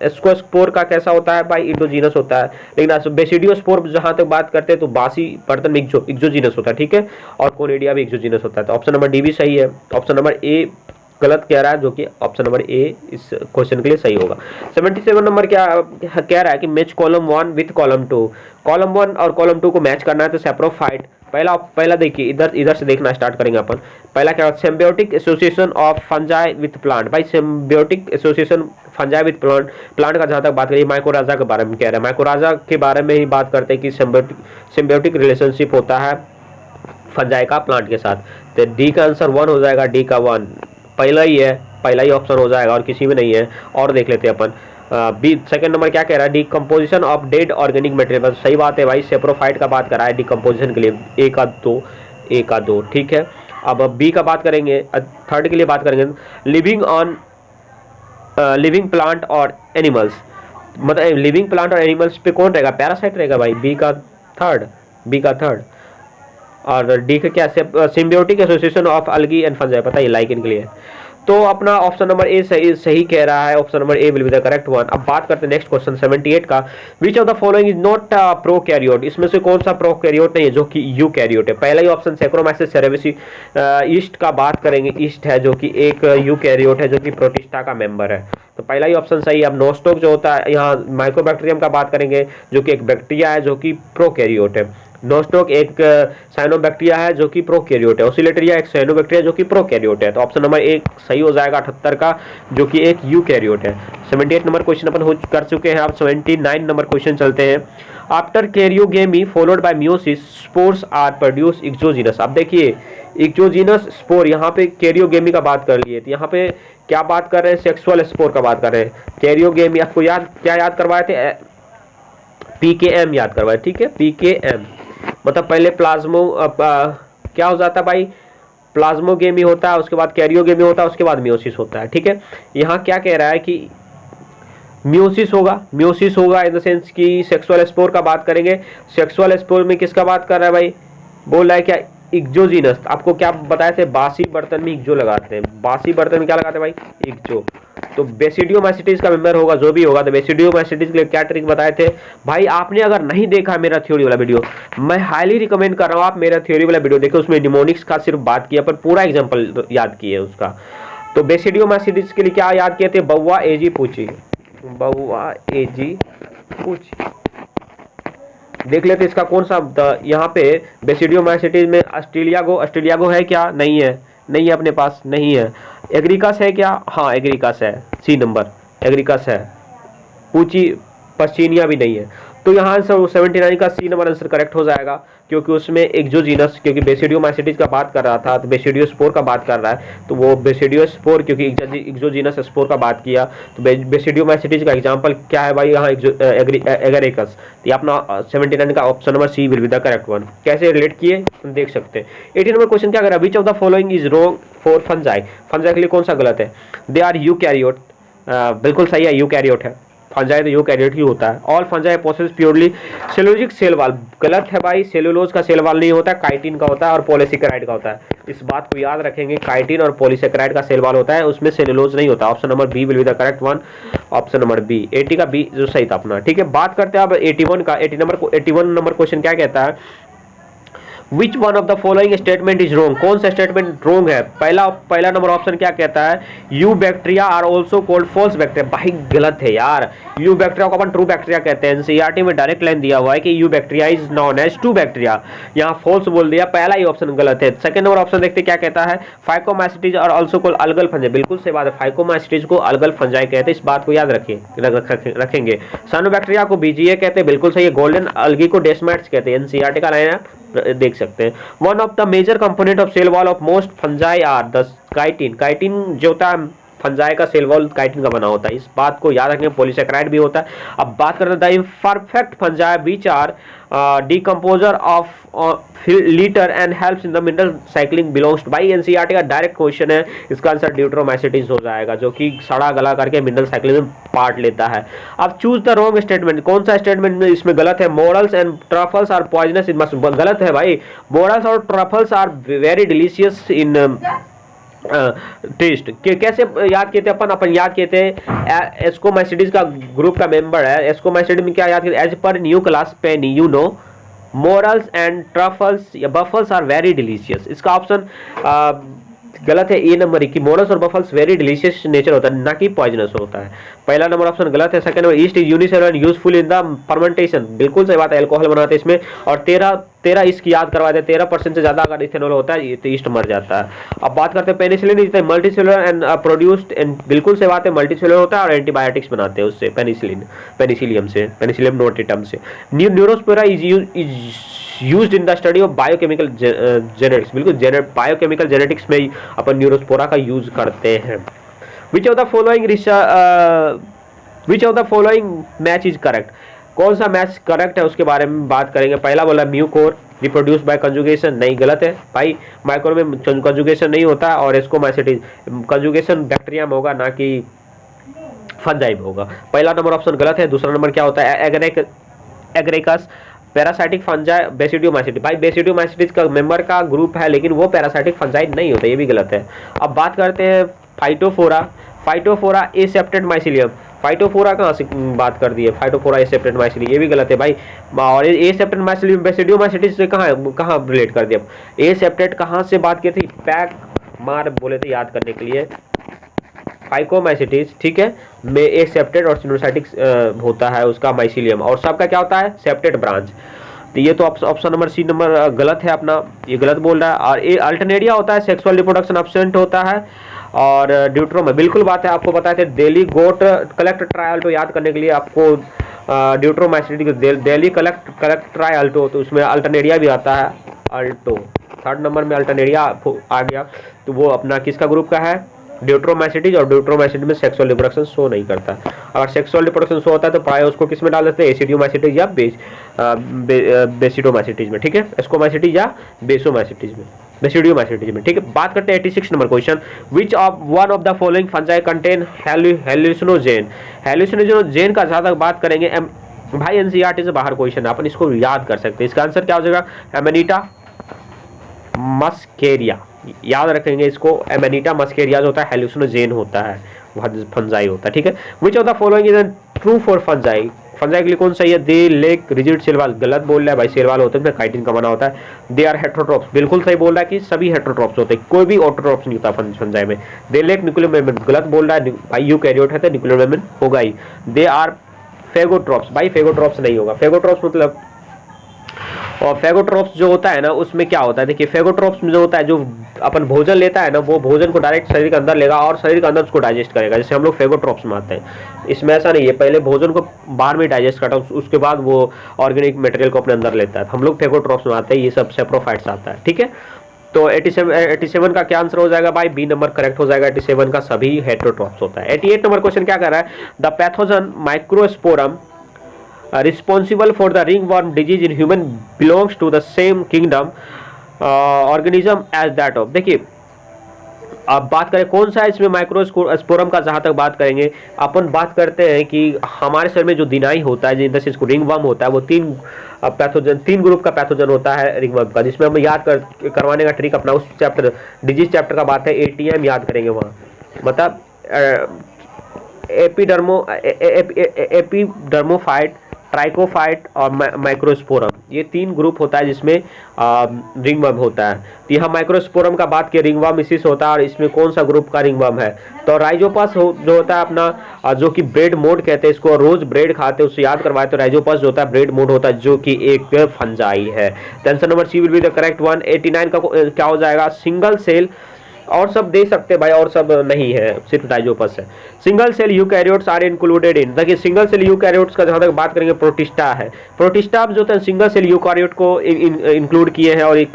[SPEAKER 1] एस्कोस्पोर का कैसा होता है भाई? इंडोजीनस होता है। लेकिन बेसिडियोस्पोर जहां तक बात करते हैं तो बासी बर्तन में एक्सोजीनस होता है। ठीक है, और कोनिडिया भी एक्सोजीनस होता है। तो ऑप्शन नंबर डी भी सही है। ऑप्शन नंबर ए गलत कह रहा है, जो कि ऑप्शन नंबर ए इस क्वेश्चन के लिए सही होगा। 77 नंबर क्या कह रहा है कि match column 1 with column 2। Column 1 और कॉलम 2 को मैच करना है, तो सेप्रोफाइट पहला देखिए, इधर से देखना स्टार्ट करेंगे अपन। पहला क्या? Symbiotic association of fungi with plant. भाई symbiotic association fungi with plant का जहां तक बात करिए, माइकोराजा के बारे में कह रहे हैं, माइकोराजा के बारे में ही बात करते हैं कि सिम्बियोटिक रिलेशनशिप होता है फंजाई का प्लांट के साथ। तो डी का आंसर 1 हो जाएगा, डी का 1 पहला ही है, पहला ही ऑप्शन हो जाएगा और किसी में नहीं है। और देख लेते हैं अपन बी। सेकंड नंबर क्या कह रहा है? Decomposition of dead organic material, सही बात है भाई, सेप्रोफाइट का बात कर रहा है डिकम्पोजिशन के लिए, ए का 2। ठीक है, अब बी का बात करेंगे, थर्ड के लिए बात करेंगे, लिविंग प्लांट और एनिमल्स, मतलब लिविंग प्लांट और एनिमल्स पे कौन रहेगा? पैरासाइट रहेगा भाई, बी का थर्ड। और डी का क्या? Symbiotic association of algae and fungi, पता है लाइकेन के लिए। तो अपना ऑप्शन नंबर ए सही कह रहा है, option number A will be the correct one. अब बात करते हैं नेक्स्ट क्वेश्चन 78 का। Which of the following is not prokaryote, इसमें से कौन सा प्रोकैरियोट नहीं है जो कि यूकैरियोट है? पहला ही ऑप्शन सैक्रोमाइसिस सेरेविसी, ईस्ट का बात करेंगे, ईस्ट है जो कि एक यूकैरियोट है, जो कि प्रोटिस्टा का मेंबर है, तो पहला ही ऑप्शन सही है। अब नोस्टोक जो होता है, यहाँ माइक्रोबैक्टीरियम का बात करेंगे, जो कि एक बैक्टीरिया है जो कि प्रोकैरियोट है। नोस्टोक एक साइनोबैक्टीरिया है जो कि प्रोकैरियोट है, ओसिलेटरिया एक साइनोबैक्टीरिया जो कि प्रोकैरियोट है। तो ऑप्शन नंबर 1 सही हो जाएगा 78 का, जो कि एक यूकैरियोट है। 78 नंबर क्वेश्चन अपन हो कर चुके हैं। अब 79 नंबर क्वेश्चन चलते हैं। After karyogamy followed by meiosis spores are produce exogenous. अब देखिए एक्सोजीनस स्पोर, यहाँ पे कैरियोगेमी का बात कर लिए, तो यहाँ पे क्या बात कर रहे हैं, सेक्सुअल स्पोर का बात कर रहे हैं। कैरियोगेमी आपको क्या याद करवाए थे, पीकेएम याद करवाए, ठीक है, पीकेएम मतलब पहले प्लाज्मो क्या हो जाता है भाई, प्लाज्मोगेमी होता है, उसके बाद कैरियोगेमी होता है, उसके बाद मियोसिस होता है, ठीक है। यहाँ क्या कह रहा है कि मियोसिस होगा इन द सेंस कि सेक्सुअल स्पोर का बात करेंगे। सेक्सुअल स्पोर में किसका बात कर रहा है भाई, बोल रहा है क्या, इक्जोजीनस। आपको क्या बताए थे, बासी बर्तन में इक्जो लगाते हैं, बासी बर्तन में क्या लगाते हैं भाई, इक्जो। तो बेसिडियोमाइसिटीज का मेंबर होगा, जो भी होगा। तो बेसिडियोमाइसिटीज के लिए क्या ट्रिक बताए थे भाई, आपने अगर नहीं देखा मेरा थ्योरी वाला वीडियो, मैं हाईली रिकमेंड कर रहा हूँ आप मेरा थ्योरी वाला वीडियो देखो, उसमें निमोनिक्स का सिर्फ बात किया, पर पूरा एग्जाम्पल याद किए उसका। तो बेसिडियोमाइसिटीज के लिए क्या याद किए थे, बउआ एजी पूछी, बउआ एजी पूछी। देख लेते इसका कौन सा, यहाँ पे बेसिडियोमाइसिटीज में अस्ट्रेलियागो है क्या, नहीं है, नहीं है अपने पास, नहीं है। एग्रिकस है क्या, हाँ एग्रिकस है, सी नंबर एग्रिकस है। पूची पश्चिनिया भी नहीं है। तो यहाँ 79 का सी नंबर आंसर करेक्ट हो जाएगा, क्योंकि उसमें एक्सोजीनस, क्योंकि बेसिडियोमाइसिटीज का बात कर रहा था, तो बेसिडियोस्पोर का बात कर रहा है, तो वो बेसिडियोस्पोर क्योंकि एक्सोजीनस स्पोर का बात किया, तो बेसिडियोमाइसिटीज का एग्जांपल क्या है भाई, यहाँ एगरेकस। तो अपना 79 का option number C will be the correct one. कैसे रिलेट किए देख सकते हैं। 80 नंबर क्वेश्चन क्या कर रहा है, which of the following is wrong for fungi. Fungi के लिए कौन सा गलत है, दे आर यूकैरियोट, बिल्कुल सही है, यूकैरियोट है। फंजाई तो यूकैरियोट ही होता है। All fungi possess purely cellulosic cell wall, गलत है भाई, सेलुलोज का सेल वाल नहीं होता, काइटिन का होता है और पॉलीसेकेराइड का होता है। इस बात को याद रखेंगे, काइटिन और पॉलीसेकेराइड का सेल वाल होता है, उसमें सेलुलोज नहीं होता। Option number B will be the correct one, option number B. 80 का बी जो सही था अपना, ठीक है। बात करते हैं अब 81 का। 81 नंबर क्वेश्चन क्या कहता है, which one of the following statement is wrong. कौन सा स्टेटमेंट रॉन्ग है, पहला नंबर ऑप्शन क्या कहता है, eubacteria are also called false bacteria. भाई गलत है यार, यू बैक्टीरिया को अपन ट्रू बैक्टीरिया कहते हैं। एनसीईआरटी में डायरेक्ट लाइन दिया हुआ है कि eubacteria is known as true bacteria, यहाँ फॉल्स बोल दिया, पहला ही ऑप्शन गलत है। सेकंड नंबर ऑप्शन देखते क्या कहता है, फाइकोमाइसिटीज और ऑल्सो कोल्ड अलगल फंजाई। बिल्कुल सही बात है, फाइकोमाइसिटीज को अलगल फंजाई कहते हैं, इस बात को याद रखेंगे। साइनोबैक्टीरिया को बीजीए कहते हैं, बिल्कुल सही है। गोल्डन अलगी को डेस्माइट्स कहते हैं, एनसीईआरटी का लाइन है, देख सकते हैं। One of the major component of cell wall of most fungi are the chitin. Chitin जो होता है फंजाई का सेल वॉल काइटिन का बना होता है, इस बात को याद रखें। पॉलीसेकेराइड भी होता है। अब बात करते हैं the imperfect fungi which are decomposer of litter and helps in the mineral cycling belongs to. भाई एनसीईआरटी का डायरेक्ट क्वेश्चन है, इसका आंसर ड्यूट्रोमाइसिटीज हो जाएगा, जो कि सड़ा गला करके मिनरल साइक्लिंग में पार्ट लेता है। अब चूज द रॉन्ग स्टेटमेंट, कौन सा स्टेटमेंट इसमें गलत है, morels and truffles are poisonous in mushroom. गलत है भाई, मोरल्स और truffles are very delicious in taste. कैसे याद किए थे अपन याद किए थे, एस्कोमाइसिटीज का ग्रुप का मेंबर है। एस्कोमाइसिटीज में क्या याद किए, as per new class penny you know morels and truffles या बफल्स आर वेरी डिलीशियस। इसका ऑप्शन गलत है, ए नंबर की मोरल्स और बफल्स वेरी डिलीशियस नेचर होता है, ना कि पॉइजनस होता है। पहला नंबर ऑप्शन गलत है। Second number east is unicellular and useful in the fermentation, बिल्कुल सही बात है, अल्कोहल बनाते हैं इसमें। और 13 इसकी याद करवा दे, 13% से ज्यादा अगर इथेनॉल होता है तो ईस्ट मर जाता है। अब बात करते हैं penicillin is multicellular and produced, बिल्कुल सही बात है, मल्टीसेलुलर होता है और एंटीबायोटिक्स बनाते हैं उससे, पेनिसिलियम से, पेनिसिलियम नोटिटम से। Neurospora is used in the study of biochemical genetics, बिल्कुल बायोकेमिकल जेनेटिक्स में अपन न्यूरोस्पोरा का यूज करते हैं। Which of the following match is correct, कौन सा मैच करेक्ट है उसके बारे में बात करेंगे। पहला बोला म्यूकोर रिप्रोड्यूस बाय कंजुगेशन, नहीं गलत है भाई, माइक्रो में कंजुगेशन नहीं होता। और एस्कोमाइसिटीज कंजुगेशन बैक्टीरिया में होगा, ना कि फंजाई में होगा। पहला नंबर ऑप्शन गलत है। दूसरा नंबर क्या होता है, एग्रेकस पैरासाइटिक फंजाई बेसिडियोमाइसिटीज। भाई बेसिडियोमाइसिटीज का मेंबर का ग्रुप है, लेकिन वो पैरासाइटिक फंजाई नहीं होता, ये भी गलत है। अब बात करते हैं फाइटोफोरा एसेप्टेड माइसिलियम। फाइटोफोरा कहाँ से बात कर दी है, फाइटोफोरा एसेप्टेड माइसिलियम, ये भी गलत है भाई। और एसेप्टेड माइसिलियम बेसिडियोमाइसिटीज से कहाँ रिलेट कर दिया। एसेप्टेड कहाँ से बात की थी, पैक मार बोले थे याद करने के लिए, फाइकोमाइसिटीज, ठीक है, में एक सेप्टेड और सिनोसाइटिक होता है उसका माइसिलियम, और सबका क्या होता है सेप्टेड ब्रांच। तो ये तो ऑप्शन नंबर सी नंबर गलत है अपना, ये गलत बोल रहा है। और ये अल्टरनेरिया होता है, सेक्सुअल रिप्रोडक्शन एब्सेंट होता है। और ड्यूट्रोम बिल्कुल बात है, आपको बताए थे डेली गोट कलेक्ट ट्रायल तो याद करने के लिए आपको ड्यूट्रोमैसिटी डेली कलेक्ट ट्रायल तो उसमें अल्टरनेरिया भी आता है, अल्टो। थर्ड नंबर में अल्टरनेरिया आ गया, तो वो अपना किसका ग्रुप का है, ड्यूट्रोमैसिटीज। और ड्यूट्रोमैसिटी में सेक्सुअल रिप्रोडक्शन शो नहीं करता। अगर सेक्सुअल रिप्रोडक्शन शो होता है तो प्राय उसको किस में डाल देते हैं, एसिडियोमैसिटीज या बेसिडोमैसिटीज में, ठीक है, एस्कोमैसिटीज या बेसोमैसिटीज में, बेसिडियोमैसिटीज में, ठीक है। बात करते हैं 86 number question, which of one of the following fungi contain hallucinogen. Hallucinogen का जहाँ तक बात करेंगे भाई एनसीईआरटी से बाहर क्वेश्चन है, अपन इसको याद कर सकते हैं। इसका आंसर क्या हो जाएगा, एमेनिटा मस्केरिया, याद रखेंगे इसको। एमेनिटा मस्केरिया जो होता है हेलुसिनोजेन होता है, फंजाई होता है, ठीक है। Which of the following is true for fungi, fungi के लिए कौन सही है, दे लेक रिजिड सेलवाल, गलत बोल रहा है भाई, सेलवाल होते हैं काइटिन का बना होता है। दे आर हेट्रोट्रॉप्स, बिल्कुल सही बोल रहा है कि सभी हेट्रोट्रॉप्स होते हैं, कोई भी ऑटोट्रॉप्स नहीं होता फंजाई में। दे लेक न्यूक्लियर मेम्ब्रेन, गलत बोल रहा है भाई, यूकैरियोट है तो न्यूक्लियर मेम्ब्रेन होगा ही। दे आर फेगोट्रॉप्स, भाई फेगोट्रॉप्स नहीं होगा, फेगोट्रॉप्स मतलब, और फेगोट्रॉप्स जो होता है ना उसमें क्या होता है, देखिए फेगोट्रॉप्स में जो होता है, जो अपन भोजन लेता है ना वो भोजन को डायरेक्ट शरीर के अंदर लेगा और शरीर के अंदर उसको डाइजेस्ट करेगा, जैसे हम लोग फेगोट्रॉप्स में आते हैं। इसमें ऐसा नहीं है, पहले भोजन को बाहर में डाइजेस्ट करता है, उसके बाद वो ऑर्गेनिक मटेरियल को अपने अंदर लेता है। हम लोग फेगोट्रॉप्स में आते हैं, ये सब सेप्रोफाइट्स आता है, ठीक है। तो 87 का क्या आंसर हो जाएगा भाई, बी नंबर करेक्ट हो जाएगा। 87 का सभी हेट्रोट्रॉप्स होता है। 88 नंबर क्वेश्चन क्या कर रहा है, the pathogen microsporum responsible for the ringworm disease in human belongs to the same kingdom organism as that of। देखिए अब बात करें कौन सा इसमें माइक्रोस्पोरम का, जहाँ तक बात करेंगे अपन बात करते हैं कि हमारे शरीर में जो दिनाई होता है, जिस इसको रिंगवर्म होता है, वो तीन ग्रुप का पैथोजन होता है रिंगवर्म का, जिसमें हम याद करवाने का ट्रिक अपना उस चैप्टर डिजीज चैप्टर का बात है, एटीएम याद करेंगे वहाँ, मतलब एपिडर्मोफाइट, ट्राइकोफाइट और माइक्रोस्पोरम, ये तीन ग्रुप होता है जिसमें रिंगवर्म होता है। तो यहाँ माइक्रोस्पोरम का बात किया, रिंगवर्म इसी से होता है। और इसमें कौन सा ग्रुप का रिंगवर्म है, तो राइजोपस जो होता है अपना, जो कि ब्रेड मोड कहते हैं इसको, रोज ब्रेड खाते हैं उससे याद करवाए, तो राइजोपस जो होता है ब्रेड मोड होता है, जो कि एक फंजाई है। Answer number C will be the correct one. 89 का क्या हो जाएगा, सिंगल सेल, और सब दे सकते हैं भाई, और सब नहीं है, सिर्फ राइजोपस है। Single cell eukaryotes are included in, देखिए सिंगल सेल यूकैरियोट्स का जहाँ तक बात करेंगे प्रोटिस्टा है। प्रोटिस्टा जो होता है सिंगल सेल यूकैरियोट को इंक्लूड किए हैं और एक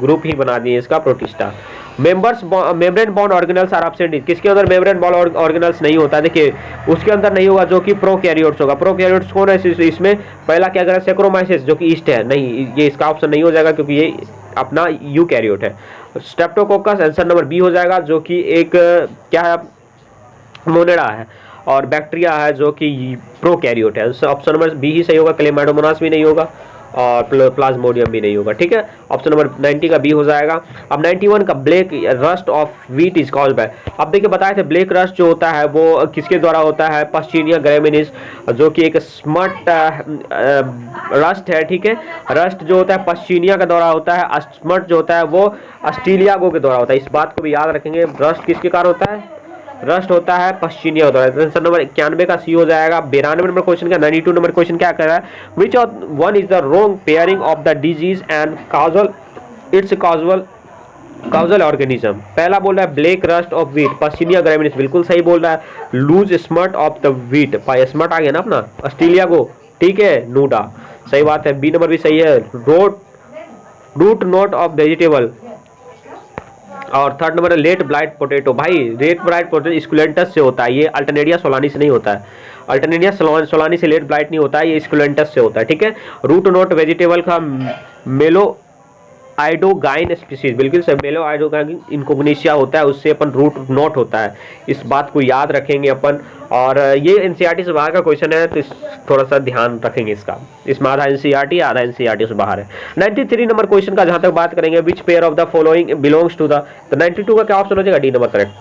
[SPEAKER 1] ग्रुप ही बना दिए इसका, Protista. Members membrane bound organelles are absent, किसके अंदर मेम्ब्रेन बॉन्ड ऑर्गेनल्स नहीं होता, देखिए उसके अंदर नहीं होगा, जो कि प्रोकैरियोट्स होगा। प्रोकैरियोट्स कौन है इसमें, पहला क्या करें, सेक्रोमाइसिस जो कि ईस्ट है, नहीं ये इसका ऑप्शन नहीं हो जाएगा क्योंकि ये अपना यूकैरियोट है। स्ट्रेप्टोकोकस आंसर नंबर बी हो जाएगा, जो कि एक क्या है, मोनेडा है। और बैक्टीरिया है जो कि प्रोकैरियोट है, ऑप्शन नंबर बी ही सही होगा। क्लेमाइडोमोनास भी नहीं होगा और प्लाज्मोडियम भी नहीं होगा, ठीक है। ऑप्शन नंबर 90 का बी हो जाएगा। अब 91 का black rust of wheat is called by, अब देखिए बताए थे ब्लैक रस्ट जो होता है वो किसके द्वारा होता है, पश्चिनिया ग्रैमिनिस, जो कि एक स्मट रस्ट है, ठीक है। रस्ट जो होता है पश्चिनिया के द्वारा होता है, स्मट जो होता है वो अस्ट्रेलियागो के द्वारा होता है। इस बात को भी याद रखेंगे, रस्ट किसके कारण होता है, रस्ट होता है पश्चिनिया होता है। आंसर नंबर 91 का सी हो जाएगा। 92 नंबर क्वेश्चन का 92 नंबर क्वेश्चन क्या कर रहा है, which of one is the wrong pairing of the disease and causal its causal organism. पहला बोल रहा है black rust of wheat, Puccinia graminis बिल्कुल सही बोल रहा है। Loose smut of the wheat, smut आ गया ना अपना, ऑस्ट्रेलिया को, ठीक है, नूडा सही बात है। बी नंबर भी सही है, रूट नोट ऑफ वेजिटेबल। और थर्ड नंबर है लेट ब्लाइट पोटैटो, भाई लेट ब्लाइट पोटैटो स्कुलेंटस से होता है, ये अल्टरनेरिया सोलानी से नहीं होता है। अल्टरनेरिया सोलानी से लेट ब्लाइट नहीं होता है, ये स्कुलेंटस से होता है, ठीक है। रूट नोट वेजिटेबल का मेलो आइडोगाइन स्पीसीज, बिल्कुल सही, मेलो आइडोगाइन इनकोग्निशिया होता है, उससे अपन रूट नोट होता है, इस बात को याद रखेंगे अपन। और ये एनसीईआरटी से बाहर का क्वेश्चन है तो थोड़ा सा ध्यान रखेंगे इसका, इसमें आधा एनसीईआरटी आधा एनसीईआरटी से बाहर है। 93 नंबर क्वेश्चन का जहां तक बात करेंगे, which pair of the following belongs to the, तो 92 का क्या ऑप्शन हो जाएगा, डी नंबर करेक्ट।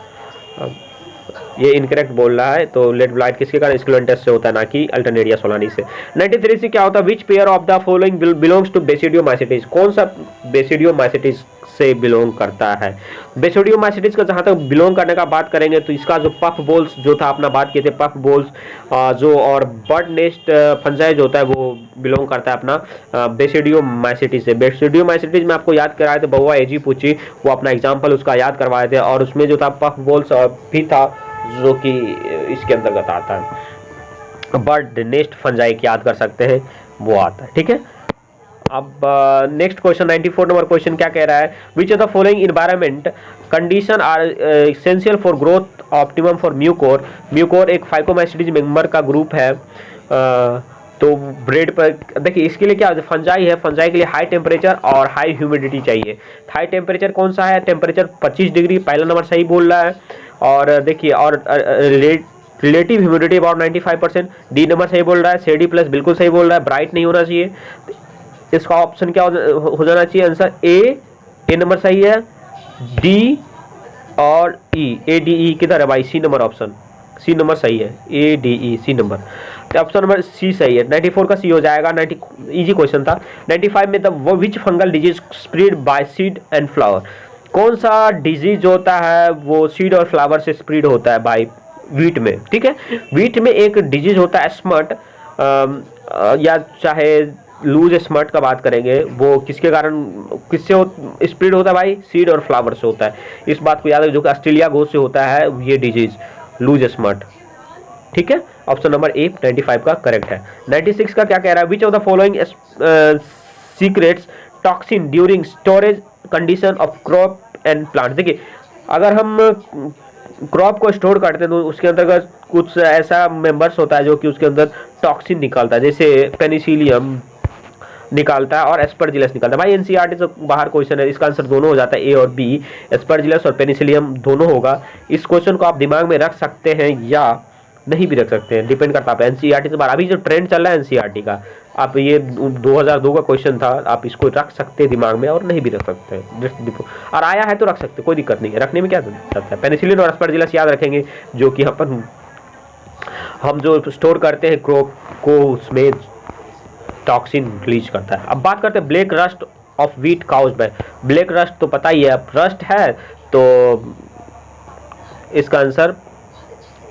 [SPEAKER 1] ये इनकरेक्ट बोल रहा है, तो लेट ब्लाइट किसके कारण, स्कुलेंटस से होता है, ना कि अल्टरनेरिया सोलानी से। 93 से क्या होता है, which pair of the following belongs to basidiomycetes, कौन सा बेसिडियोमाइसिटीज से बिलोंग करता है। बेसिडियोमाइसीट्स का जहाँ तक बिलोंग करने का बात करेंगे तो इसका जो पफ बोल्स जो था अपना बात किए थे, पफ बोल्स जो और बर्ड नेस्ट फंजाई जो होता है वो बिलोंग करता है अपना बेसिडियोमाइसीट्स से। बेसिडियोमाइसीट्स में आपको याद कराए थे बउआ एजी पूछी, वो अपना एग्जाम्पल उसका याद करवाए थे, और उसमें जो था पफ बोल्स भी था जो कि इसके अंतर्गत आता है। बर्ड नेस्ट फंजाई की याद कर सकते हैं, वो आता है। ठीक है, अब नेक्स्ट क्वेश्चन 94 नंबर क्वेश्चन क्या कह रहा है, which of the following environment condition are essential for growth optimum for Mucor. Mucor एक फाइकोमाइसीट्स मेंबर का ग्रुप है। तो ब्रेड पर देखिए इसके लिए क्या फंजाई है, फंजाई के लिए हाई टेम्परेचर और हाई ह्यूमिडिटी चाहिए। हाई टेम्परेचर कौन सा है, टेम्परेचर 25 डिग्री, पहला नंबर सही बोल रहा है। और देखिए और relative humidity about 95%, D number सही बोल रहा है। CD प्लस बिल्कुल सही बोल रहा है, ब्राइट नहीं होना चाहिए। इसका ऑप्शन क्या हो जाना चाहिए, आंसर ए नंबर सही है, डी और ई, ADE किधर है भाई, C number option, C number सही है, ADE सी नंबर, तो ऑप्शन नंबर सी सही है। 94 का सी हो जाएगा। 90 इजी क्वेश्चन था। 95 में वो which fungal disease spread by seed and flower, कौन सा डिजीज होता है वो सीड और फ्लावर से स्प्रेड होता है भाई वीट में। ठीक है, वीट में एक डिजीज होता है स्मट, या चाहे लूज स्मट का बात करेंगे, वो किसके कारण किससे स्प्रेड होता है भाई, सीड और फ्लावर से होता है। इस बात को याद रखो, जो कि ऑस्ट्रेलिया घोष से होता है ये डिजीज लूज स्मट। ठीक है, ऑप्शन नंबर ए 95 का करेक्ट है। 96 का क्या कह रहा है, which of the following secrets toxin during storage condition of crop and plant. देखिए अगर हम क्रॉप को स्टोर करते हैं तो उसके अंतर्गत कुछ ऐसा मेंबर्स होता है जो कि उसके अंदर टॉक्सिन निकालता है, जैसे पेनिसिलियम निकालता है और एस्परजिलस निकालता है। भाई एनसीईआरटी से बाहर क्वेश्चन है, इसका आंसर दोनों हो जाता है, ए और बी, एस्परजिलस और पेनिसिलियम दोनों होगा। इस क्वेश्चन को आप दिमाग में रख सकते हैं या नहीं भी रख सकते हैं, डिपेंड करता है एनसीईआरटी से बाहर। अभी जो ट्रेंड चल रहा है एनसीईआरटी का, आप ये 2002 का क्वेश्चन था, आप इसको रख सकते हैं दिमाग में और नहीं भी रख सकते हैं, और आया है तो रख सकते, कोई दिक्कत नहीं है, रखने में क्या दिक्कत है। पेनिसिलिन और एस्परजिलस याद रखेंगे, जो कि हम जो स्टोर करते हैं क्रॉप को उसमें टॉक्सिन रिलीज करता है। अब बात करते हैं black rust of wheat cause by. Black rust तो पता ही है, अब रस्ट है तो इसका आंसर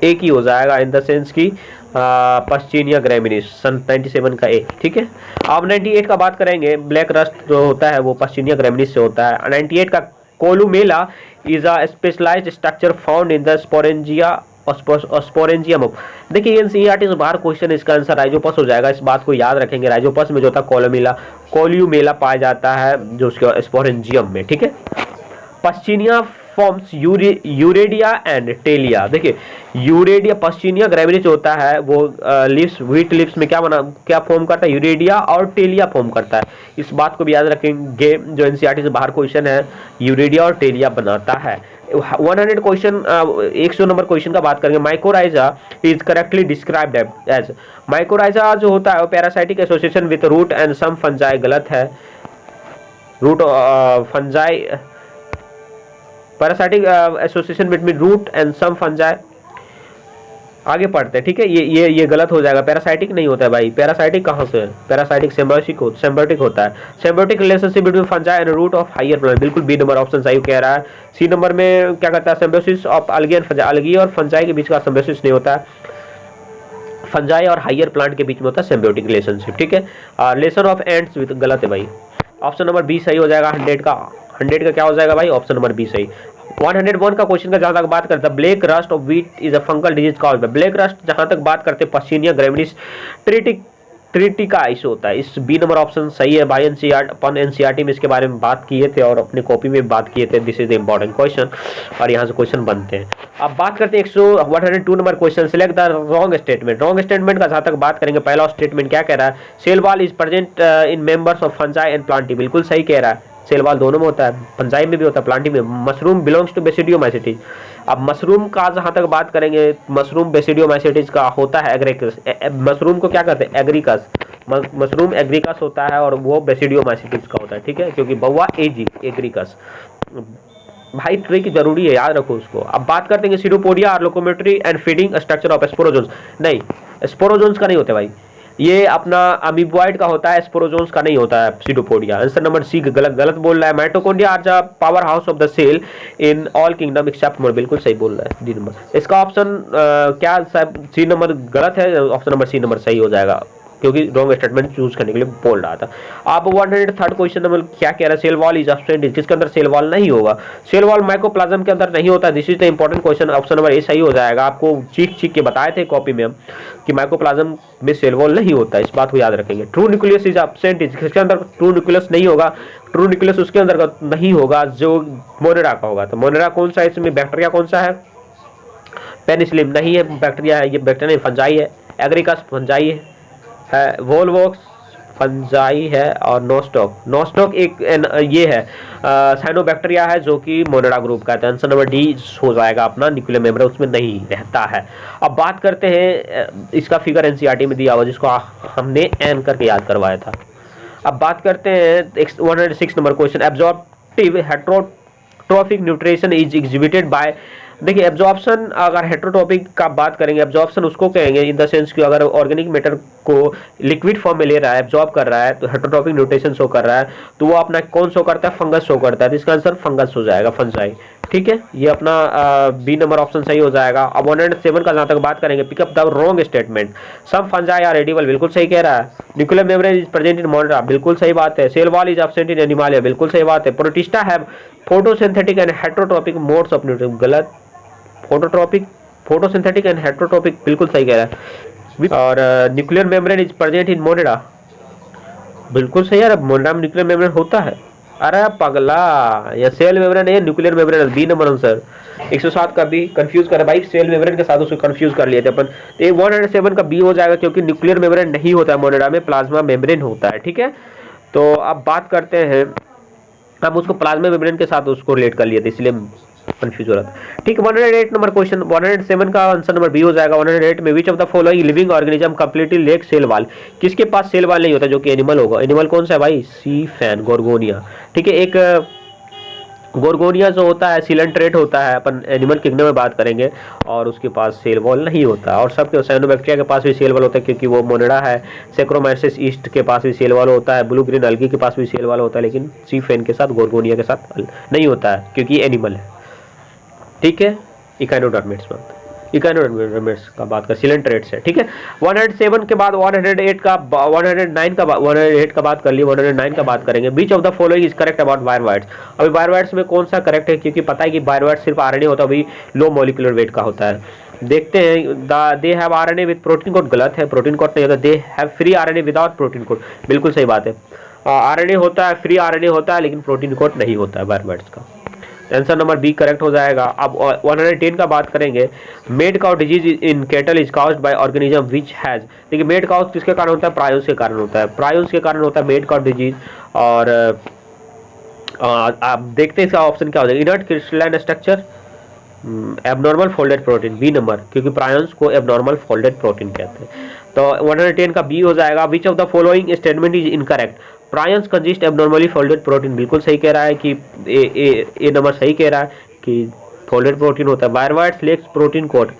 [SPEAKER 1] एक ही हो जाएगा, इन द सेंस की पश्चिनिया ग्रैमिनिस, सन 97 का ए। ठीक है, अब 98 का बात करेंगे। ब्लैक रस्ट जो होता है वो पश्चिनिया ग्रैमिनिस से होता है। 98 का columella is a specialised structure found in the sporangia sporangium. देखिए एनसीईआरटी से बाहर क्वेश्चन, इसका आंसर राइजोपस हो जाएगा, इस बात को याद रखेंगे। राइजोपस में जो था कोल्यूमेला पाया जाता है जो उसके स्पोरेंजियम में। ठीक है, पश्चिनिया फॉर्म्स यूरेडिया एंड टेलिया। देखिए यूरेडिया पश्चिनिया ग्रैमिनिस होता है वो लिप्स व्हीट लिप्स में क्या फॉर्म करता है, यूरेडिया और टेलिया फॉर्म करता है। इस बात को भी याद रखेंगे, जो एनसीईआरटी से बाहर क्वेश्चन है यूरेडिया और टेलिया बनाता है। 100 क्वेश्चन 100 नंबर क्वेश्चन का बात करेंगे। Mycorrhiza is correctly described as, mycorrhiza जो होता है parasitic association with root and some fungi, गलत है। Root fungi parasitic association between root and some fungi, आगे पढ़ते हैं। ठीक है, ये गलत हो जाएगा, पैरासाइटिक नहीं होता है भाई। पैरासाइटिक कहाँ से है, पैरासाइटिक सिम्बायोटिक होता है। Symbiotic relationship between fungi and root of higher plant, बिल्कुल बी नंबर ऑप्शन सही कह रहा है। सी नंबर में क्या करता है, symbiosis of algae and fungi, अलगी और फंजाई के बीच का सिम्बायोसिस नहीं होता है, फंजाई और हायर प्लांट के बीच में होता है सिम्बायोटिक रिलेशनशिप। ठीक है, रिलेशन ऑफ एंड्स विद, गलत है भाई, ऑप्शन नंबर बी सही हो जाएगा। 100 का क्या हो जाएगा भाई, ऑप्शन नंबर बी सही। 101 का क्वेश्चन का जहां तक बात करते हैं, black rust of wheat is a fungal disease caused by. Black rust जहां तक बात करते हैं पश्चिनिया ग्रैमिनिस ट्रिटिका इशू होता है, इस बी नंबर ऑप्शन सही है भाई। एनसीईआरटी में इसके बारे में बात किए थे और अपने कॉपी में बात किए थे, this is the important question और यहाँ से क्वेश्चन बनते हैं। अब बात करते हैं 102 number question, select the wrong statement. Wrong statement का जहां तक बात करेंगे, पहला स्टेटमेंट क्या कह रहा है, cell wall is present in members of fungi and Plantae, बिल्कुल सही कह रहा है, सेल वॉल दोनों में होता है, फंजाई में भी होता है, प्लांटी में। Mushroom belongs to basidiomycetes. अब मशरूम का जहां तक बात करेंगे, मशरूम बेसिडियोमाइसीट्स का होता है एग्रीकस। मशरूम को क्या कहते हैं, एग्रीकस, मशरूम एग्रीकस होता है और वो बेसिडियोमाइसीट्स का होता है। ठीक है, क्योंकि बउआ एजी एग्रीकस, भाई ट्रिक जरूरी है, याद रखो उसको। अब बात करते हैं सीडोपोडिया और locomotory and feeding structure of sporozoans. नहीं, स्पोरोजोन्स का नहीं होता भाई, ये अपना अमीबॉइड का होता है, स्पोरोजोन्स का नहीं होता है, सीडोपोडिया। आंसर नंबर सी गलत गलत बोल रहा है। Mitochondria are the powerhouse of the cell in all kingdom except Monera, बिल्कुल सही बोल रहा है डी नंबर। इसका ऑप्शन क्या सी नंबर गलत है, ऑप्शन नंबर सी नंबर सही हो जाएगा, क्योंकि रॉन्ग स्टेटमेंट चूज करने के लिए बोल रहा था। अब 103rd क्वेश्चन नंबर क्या कह रहा है, सेल वॉल इज एब्सेंट, किसके अंदर सेल वॉल नहीं होगा, सेल वॉल माइकोप्लाज्म के अंदर नहीं होता। This is the important question, option number ए सही हो जाएगा। आपको चीख के बताए थे कॉपी में हम कि माइकोप्लाज्म में सेल वॉल नहीं होता, इस बात को याद रखेंगे। ट्रू न्यूक्लियस इज एब्सेंट, किसके अंदर ट्रू न्यूक्लियस नहीं होगा, ट्रू न्यूक्लियस उसके अंदर नहीं होगा जो मोनेरा का होगा। तो मोनेरा कौन सा है, इसमें बैक्टीरिया कौन सा है, पेनिसिलिन नहीं है, बैक्टीरिया है, ये बैक्टीरिया फंजाई है, एग्रिकस फंजाई है, वोलवॉक्स फंजाई है, और नोस्टॉक एक ये है साइनोबैक्टीरिया है जो कि मोनेरा ग्रुप का है। आंसर नंबर डी हो जाएगा अपना, न्यूक्लियर मेम्ब्रेन उसमें नहीं रहता है। अब बात करते हैं, इसका फिगर एनसीईआरटी में दिया हुआ जिसको हमने एन करके याद करवाया था। अब बात करते हैं 106 number question, absorptive heterotrophic nutrition is exhibited by. देखिए एब्जॉर्प्शन, अगर हेट्रोटॉपिक का बात करेंगे, एब्जॉर्प्शन उसको कहेंगे इन द सेंस कि अगर ऑर्गेनिक मैटर को लिक्विड फॉर्म में ले रहा है, एब्जॉर्ब कर रहा है, तो हेट्रोटॉपिक न्यूट्रिशन शो कर रहा है, तो वो अपना कौन शो करता है, फंगस शो करता है। तो इसका आंसर फंगस हो जाएगा, फंजाई। ठीक है, ये अपना बी नंबर ऑप्शन सही हो जाएगा। अब 107 का जहां तक बात करेंगे, pick up the wrong statement, some fungi are edible, बिल्कुल सही कह रहा है। Nuclear membrane is present in Monera, बिल्कुल सही बात है। Cell wall is absent in Animalia, बिल्कुल सही बात है। Protista have photosynthetic and heterotrophic modes of nutrition, गलत। फोटोसिंथेटिक एंड हेट्रोटॉपिक बिल्कुल सही कह रहा है। और nuclear membrane is present in Monera, बिल्कुल सही है। मोनेरा में न्यूक्लियर मेम्ब्रेन होता है, अरे पगला, या सेल मेम्ब्रेन है nuclear membrane, B number answer. 107 का बी कंफ्यूज कर भाई, सेल मेम्ब्रेन के साथ उसको कंफ्यूज कर लिए थे अपन। तो 107 का बी हो जाएगा, क्योंकि न्यूक्लियर मेम्ब्रेन नहीं होता है मोनेरा में, प्लाज्मा मेम्ब्रेन होता है। ठीक है, तो अब बात करते हैं, हम उसको प्लाज्मा मेम्ब्रेन के साथ उसको रिलेट कर लिए थे, इसलिए कंफ्यूज हो रहा था। ठीक है, 108 नंबर क्वेश्चन, 107 का आंसर नंबर बी हो जाएगा। 108 में which of the following living organism completely lack cell wall, किसके पास सेल वॉल नहीं होता, जो कि एनिमल होगा। एनिमल कौन सा है भाई, सी फैन, गोर्गोनिया। ठीक है, एक गोर्गोनिया जो होता है सिलेंट्रेट होता है, अपन एनिमल किंगडम में बात करेंगे, और उसके पास सेल वॉल नहीं होता। और सबके साइनोबैक्टीरिया के पास भी सेल वॉल होता है, क्योंकि वो मोनेरा है। सेक्रोमाइसिस ईस्ट के पास भी सेल वॉल होता है, ब्लू ग्रीन अलगी के पास भी सेल वॉल होता है, लेकिन सी फैन के साथ, गोर्गोनिया के साथ नहीं होता है, क्योंकि एनिमल है। ठीक है, इकाइनोडर्मेट्स का बात कर, सिलेंट्रेट्स है। ठीक है, 107 के बाद 108 का 109 का बात कर लिए, 109 का बात करेंगे। Which of the following is correct about viroids, अभी वायरवाइट्स में कौन सा करेक्ट है, क्योंकि पता है कि वायरवाइट्स सिर्फ आरएनए होता है, अभी लो मॉलिक्यूलर वेट का होता है। देखते हैं, they have RNA with protein code, गलत है, प्रोटीन कोड नहीं होता। They have free RNA without protein code, बिल्कुल सही बात है। आरएनए होता है, फ्री आरएनए होता है, लेकिन प्रोटीन कोड नहीं होता है वायरवाइट्स का। आंसर नंबर बी करेक्ट हो जाएगा। अब 110 का बात करेंगे, made cow disease in cattle is caused bye organism which has. देखिए मेड काउ किसके कारण होता है, प्रायोन्स के कारण होता है, प्रायोन्स के कारण होता है मेड काउ डिजीज। और आप देखते हैं इसका ऑप्शन क्या हो जाएगा, inert crystalline structure, abnormal folded protein, B number, क्योंकि प्रायोन्स को एबनॉर्मल फोल्डेड प्रोटीन कहते हैं। तो 110 का बी हो जाएगा। Which of the following statement is incorrect, prions consist abnormally folded protein, बिल्कुल सही कह रहा है कि ए नंबर सही कह रहा है कि फोल्डेड प्रोटीन होता है। वायरवाइट्स लेक्स प्रोटीन कोट,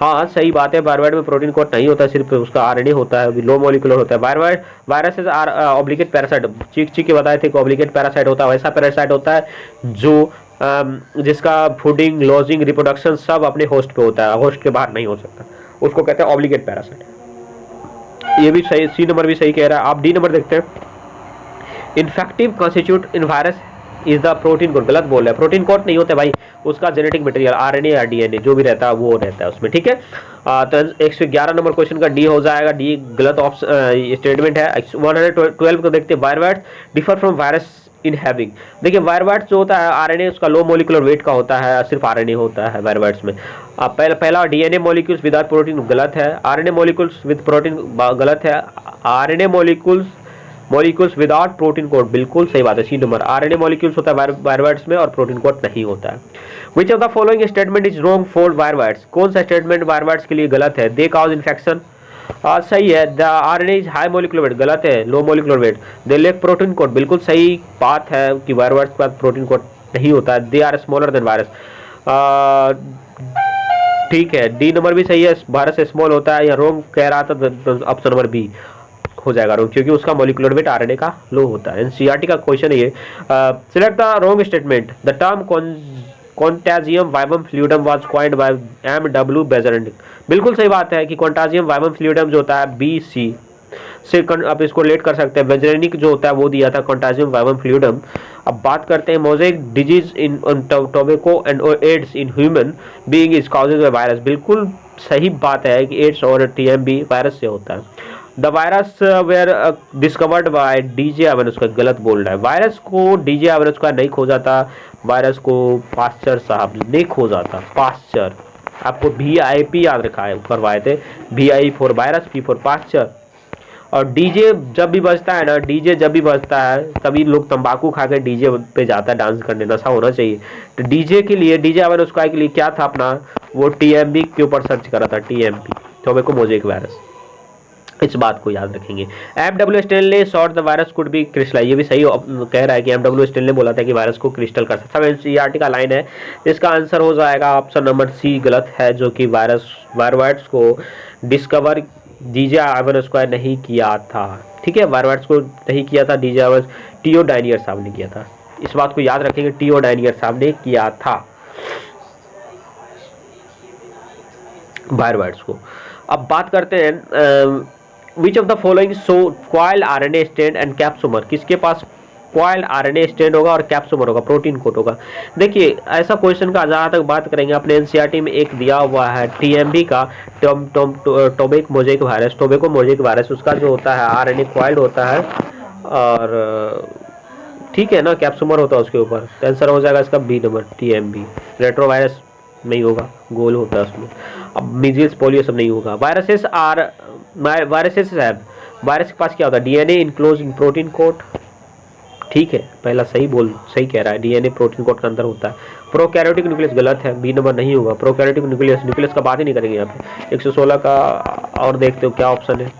[SPEAKER 1] हाँ सही बात है, वायरवाइट में प्रोटीन कोट नहीं होता, सिर्फ उसका आरएनए होता है, लो मॉलिक्यूलर होता है। वायरवाइट वायरसेस आर ऑब्लिगेट पैरासाइट, चीख के बताए थे कि ऑब्लिगेट पैरासाइट होता है, वैसा पैरासाइट होता है जो जिसका फूडिंग, लॉजिंग, रिप्रोडक्शन सब अपने होस्ट पे होता है, होस्ट के बाहर नहीं हो सकता, उसको कहते हैं ऑब्लिगेट पैरासाइट। ये भी सही, सी नंबर भी सही कह रहा है। आप डी नंबर देखते हैं, infective constitute in virus is the protein code, गलत बोल रहा है, प्रोटीन कोड नहीं होता भाई, उसका जेनेटिक मटेरियल आरएनए या डीएनए जो भी रहता है वो रहता है उसमें। ठीक है, तो 111 नंबर क्वेश्चन का डी हो जाएगा, डी गलत ऑप्शन स्टेटमेंट है। 112 को देखते हैं, viroids differ from virus in having. देखिए वायरवाइट्स जो होता है आरएनए उसका लो मॉलिक्यूलर वेट का होता है, सिर्फ आरएनए होता है वायरवाइट्स में। पहला डीएनए मॉलिक्यूल्स विदाउट प्रोटीन, गलत है। आरएनए मॉलिक्यूल्स विद प्रोटीन, गलत है। RNA molecules without protein code, बिल्कुल सही बात है, सी नंबर। आरएनए मॉलिक्यूल्स होता है वायरवाइट्स में और प्रोटीन कोड नहीं होता है। Which of the following statement is wrong for viroids, कौन सा स्टेटमेंट वायरवाइट्स के लिए गलत है। दे काउज इन्फेक्शन, सही है। The RNA is high molecular weight, गलत है, लो मॉलिक्यूलर वेट। दे लेक प्रोटीन कोड, बिल्कुल सही बात है कि वायरवाइट्स के पास प्रोटीन कोड नहीं होता है। They are smaller than virus, ठीक है, डी नंबर भी सही है, वायरस स्मॉल होता है, या रॉन्ग कह रहा था ऑप्शन नंबर बी। हो जाएगा रॉन्ग, क्योंकि उसका मॉलिक्यूलर वेट आरएनए का लो होता है। एनसीईआरटी का क्वेश्चन है ये। Select the wrong statement. The term contagium vivum fluidum was coined by M W. Beijerinck. बिल्कुल सही बात है कि क्वांटाजियम वाइवम फ्लूइडम जो होता है BC से आप इसको रिलेट कर सकते हैं। बेज़रेंडिक जो होता है वो दिया था क्वांटाजियम वाइवम फ्लूइडम। अब बात करते हैं mosaic disease in tobacco and AIDS in human being is causes by virus. बिल्कुल सही बात है कि एड्स और TMB वायरस से होता है। The virus were discovered by DJ Ivanovsky. गलत बोल रहा है, वायरस को DJ एवेनस्को नहीं खोजा था, वायरस को पास्चर साहब ने खोजा था। पास्चर, आपको VIP याद रखा है, करवाए थे। VI for virus, P for Pasteur. और DJ जब भी बजता है ना, DJ जब भी बजता है तभी लोग तंबाकू खा के DJ पे जाता है डांस करने, नशा होना चाहिए। तो DJ के लिए, DJ एवेनस्को के लिए क्या था अपना, वो TMB के ऊपर सर्च करा था, TMB, टोबैको मोज़ेक वायरस। इस बात को याद रखेंगे। M.W. Stanley sought the virus could be crystallise. ये भी सही कह रहा है कि M.W. स्टेनले बोला था कि वायरस को क्रिस्टल कर सकता है। एनसीईआरटी का लाइन है, इसका आंसर हो जाएगा ऑप्शन नंबर C गलत है, जो कि वायरस को डिस्कवर DJ एवेनस्को नहीं किया था। ठीक है, वायरस को नहीं किया था DJ एवेनस्को, टीओ डायनियर साहब ने किया था। इस बात को याद रखेंगे, टीओ डायनियर साहब ने किया था वायरस को। अब बात करते हैं which of the following so coiled RNA stand and capsomer. किसके पास कॉइल्ड RNA स्टैंड होगा और कैप्सोमर होगा, प्रोटीन कोट होगा। देखिए ऐसा क्वेश्चन का जहाँ तक बात करेंगे, अपने एनसीईआरटी में एक दिया हुआ है TMB का, टोबैको मोज़ेक वायरस, उसका जो होता है RNA कॉइल्ड होता है, और ठीक है ना, कैप्सोमर होता है उसके ऊपर। तो आंसर हो जाएगा इसका B नंबर, TMB। रेट्रोवायरस नहीं होगा, गोल होता है उसमें। अब मीजल्स पोलियो सब नहीं होगा। वायरसेस है, वायरस के पास क्या होता है, DNA enclose in protein coat. ठीक है, पहला सही कह रहा है, DNA प्रोटीन कोट के अंदर होता है। प्रोकैरियोटिक न्यूक्लियस गलत है, B नंबर नहीं होगा। प्रोकैरियोटिक न्यूक्लियस का बात ही नहीं करेंगे यहाँ पे। 116 का और देखते हो क्या ऑप्शन है।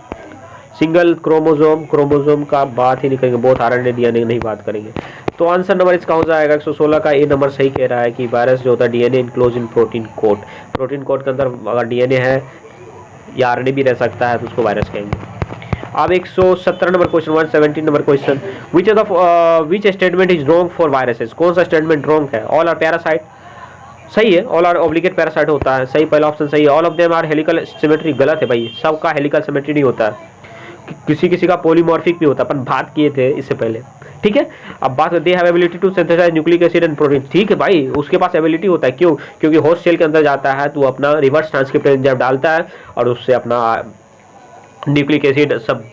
[SPEAKER 1] सिंगल क्रोमोजोम का बात ही नहीं करेंगे, बहुत RNA DNA नहीं बात करेंगे। तो आंसर नंबर इसका हो जाएगा 116 का A नंबर सही कह रहा है कि वायरस जो होता है DNA enclose in protein coat के अंदर अगर DNA है या RNA भी रह सकता है तो उसको वायरस कहेंगे। अब 117 number question, 117 number question, which statement is wrong for viruses. कौन सा स्टेटमेंट रॉन्ग है। ऑल आर पैरासाइट, सही है, ऑल आर ऑब्लिगेट पैरासाइट होता है, सही, पहला ऑप्शन सही है। All of them are helical symmetry, गलत है भाई, सबका हेलिकल सिमेट्री नहीं होता है, किसी का पॉलीमॉर्फिक भी होता है, अपन बात किए थे इससे पहले। ठीक है, अब बात करते हैं ability to synthesise nucleic acid and protein. ठीक है भाई, उसके पास एबिलिटी होता है, क्यों, क्योंकि होस्ट सेल के अंदर जाता है तो वो अपना रिवर्स ट्रांसक्रिप्शन एंजाइम डालता है और उससे अपना न्यूक्लिक एसिड सब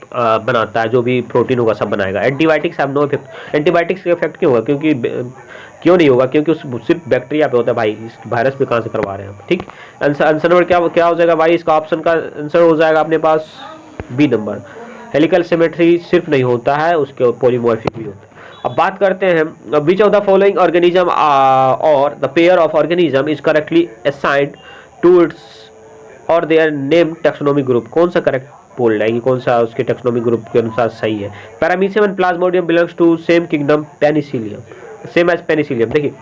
[SPEAKER 1] बनाता है, जो भी प्रोटीन होगा सब बनाएगा। Antibiotics have no effect. Antibiotics का इफेक्ट क्यों होगा, क्यों नहीं होगा, क्योंकि उस सिर्फ बैक्टीरिया पे होता है भाई, इस वायरस पे कहाँ से करवा रहे हैं हम। ठीक, आंसर नंबर क्या हो जाएगा भाई, इसका ऑप्शन का आंसर हो जाएगा अपने पास B नंबर। हेलिकल सिमेट्री सिर्फ नहीं होता है, उसके पॉलीमॉर्फिक भी होता है। अब बात करते हैं which of the following organism or the pair of organism is correctly assigned to its or their name taxonomic group. कौन सा करेक्ट बोल रहा है कि कौन सा उसके टैक्सोनॉमिक ग्रुप के अनुसार सही है। Paramecium and Plasmodium belongs to same kingdom, Penicillium, same as Penicillium. देखिए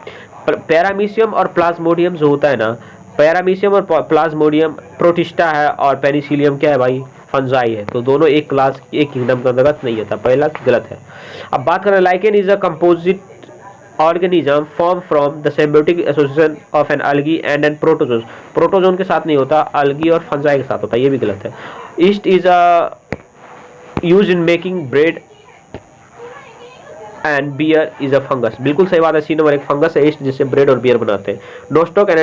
[SPEAKER 1] पैरामीशियम और प्लाज्मोडियम जो होता है ना, पैरामीशियम और प्लाज्मोडियम प्रोटिस्टा है और पेनिसिलियम क्या है भाई, फंजाई है। तो दोनों एक क्लास, एक किंगडम के अंतर्गत नहीं होता, पहला गलत है। अब बात करें lichen is a composite organism form from the symbiotic association of an algae and an protozoan. Protozoan के साथ नहीं होता, अलगी और फंजाई के साथ होता है, ये भी गलत है। Yeast is a use in making bread and beer is a fungus. बिल्कुल सही बात है, C नंबर एक फंगस है ईस्ट, जिससे ब्रेड और बियर बनाते हैं। Nostoc and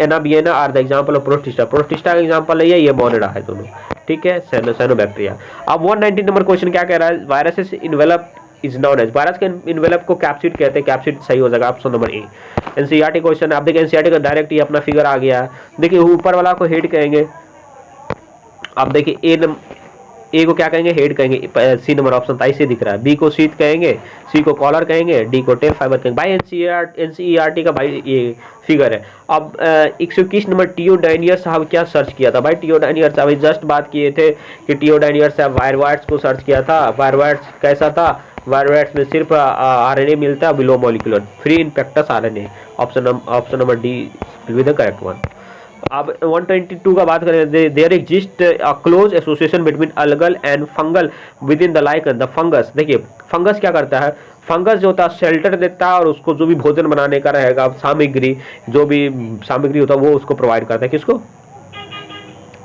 [SPEAKER 1] Anabaena are the example of Protista. Protista का एग्जांपल है ये मोनेडा है दोनों। ठीक है, साइनोबैक्टीरिया। अब 119 नंबर क्वेश्चन क्या कह रहा है, viruses envelope is known as. Virus के इन्वेलप को कैप्सिड कहते हैं, कैप्सिड सही हो जाएगा option number A। NCERT question, आप देखिए एनसीईआरटी का डायरेक्ट ही अपना फिगर आ गया। देखिए ऊपर वाला को हेड कहेंगे, आप देखिए ए को क्या कहेंगे, हेड कहेंगे, C नंबर ऑप्शन ताई से दिख रहा है। B को शीथ कहेंगे, C को कॉलर कहेंगे, D को टेल फाइबर कहेंगे। भाई एनसीईआरटी का भाई ये फिगर है। अब 121 नंबर टीओ डायनियर साहब क्या सर्च किया था भाई, टीओ डायनियर साहब जस्ट बात किए थे कि टीओ डायनियर साहब वायरवाइट्स को सर्च किया था। वायरवाइट्स कैसा था, वायरवाइट्स में सिर्फ RNA मिलता है, below molecular, free in practice RNA। Option number D will be the correct one. अब 122 का बात करें, there exist a close association between algal and fungal within the lichen the fungus. देखिए फंगस क्या करता है, फंगस जो होता है शेल्टर देता है और उसको जो भी भोजन बनाने का रहेगा सामग्री, जो भी सामग्री होता है वो उसको प्रोवाइड करता है, किसको,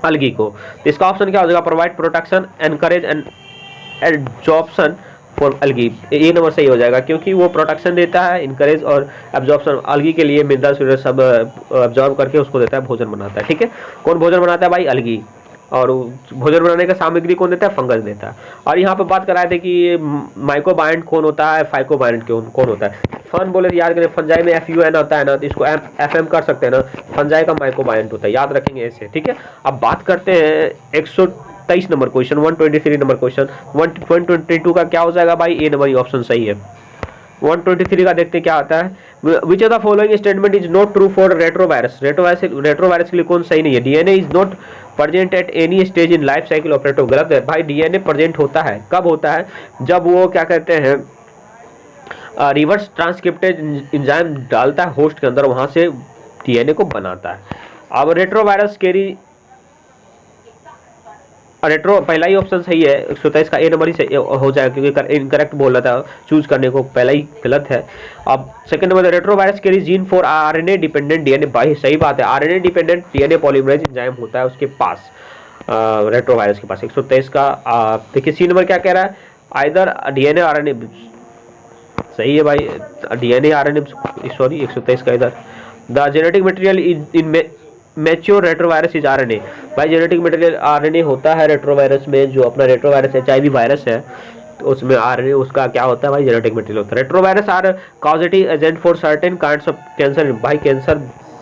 [SPEAKER 1] अलगी को। तो इसका ऑप्शन क्या हो जाएगा, provide protection anchorage and absorption for algae. ये नंबर सही हो जाएगा क्योंकि वो प्रोटेक्शन देता है, इनकरेज और एब्जॉर्प्शन अलगी के लिए मिनरल्स सब एब्जॉर्ब करके उसको देता है, भोजन बनाता है। ठीक है, कौन भोजन बनाता है भाई, अलगी। और भोजन बनाने का सामग्री कौन देता है, फंगस देता है। और यहाँ पे बात कराए थे कि माइक्रोबायंट कौन होता है, फाइकोबायंट कौन होता है। फन बोले तो याद करें, फंजाई में FUN आता है ना, तो इसको FM कर सकते हैं ना, फंजाई का माइक्रोबायंट होता है, याद रखेंगे ऐसे। ठीक है, अब बात करते हैं 123 नंबर क्वेश्चन, 123 नंबर क्वेश्चन। 122 का क्या हो जाएगा भाई, ए नंबर ऑप्शन सही है। 123 का देखते हैं क्या आता है, which of the following statement is not true for retrovirus. Retrovirus के लिए कौन सही नहीं है, DNA is not present at any stage in life cycle of retro. गलत है भाई, DNA प्रेजेंट होता है, कब होता है, जब वो क्या कहते हैं रिवर्स ट्रांसक्रिप्टेज एंजाइम डालता है होस्ट के अंदर, वहां से DNA को बनाता है। अब रेट्रोवायरस कैरी, रेट्रो पहला ही ऑप्शन सही है, 123 का ए नंबर ही सही हो जाएगा क्योंकि इनकरेक्ट बोल रहा था, चूज करने को पहला ही गलत है। अब second number, retrovirus carry gene for RNA dependent DNA। भाई सही बात है, RNA dependent DNA polymerase enzyme होता है उसके पास, रेट्रोवायरस के पास। 123 का देखिए सी नंबर क्या कह रहा है, आइदर DNA RNA सही है भाई, DNA RNA सॉरी 123 का इधर, the genetic material in mature retrovirus is RNA। भाई जेनेटिक मटेरियल RNA होता है रेट्रोवायरस में, जो अपना रेट्रोवायरस HIV वायरस है तो उसमें RNA उसका क्या होता है भाई, जेनेटिक मटेरियल होता है। Retrovirus are causative agent for certain kinds of cancer. भाई कैंसर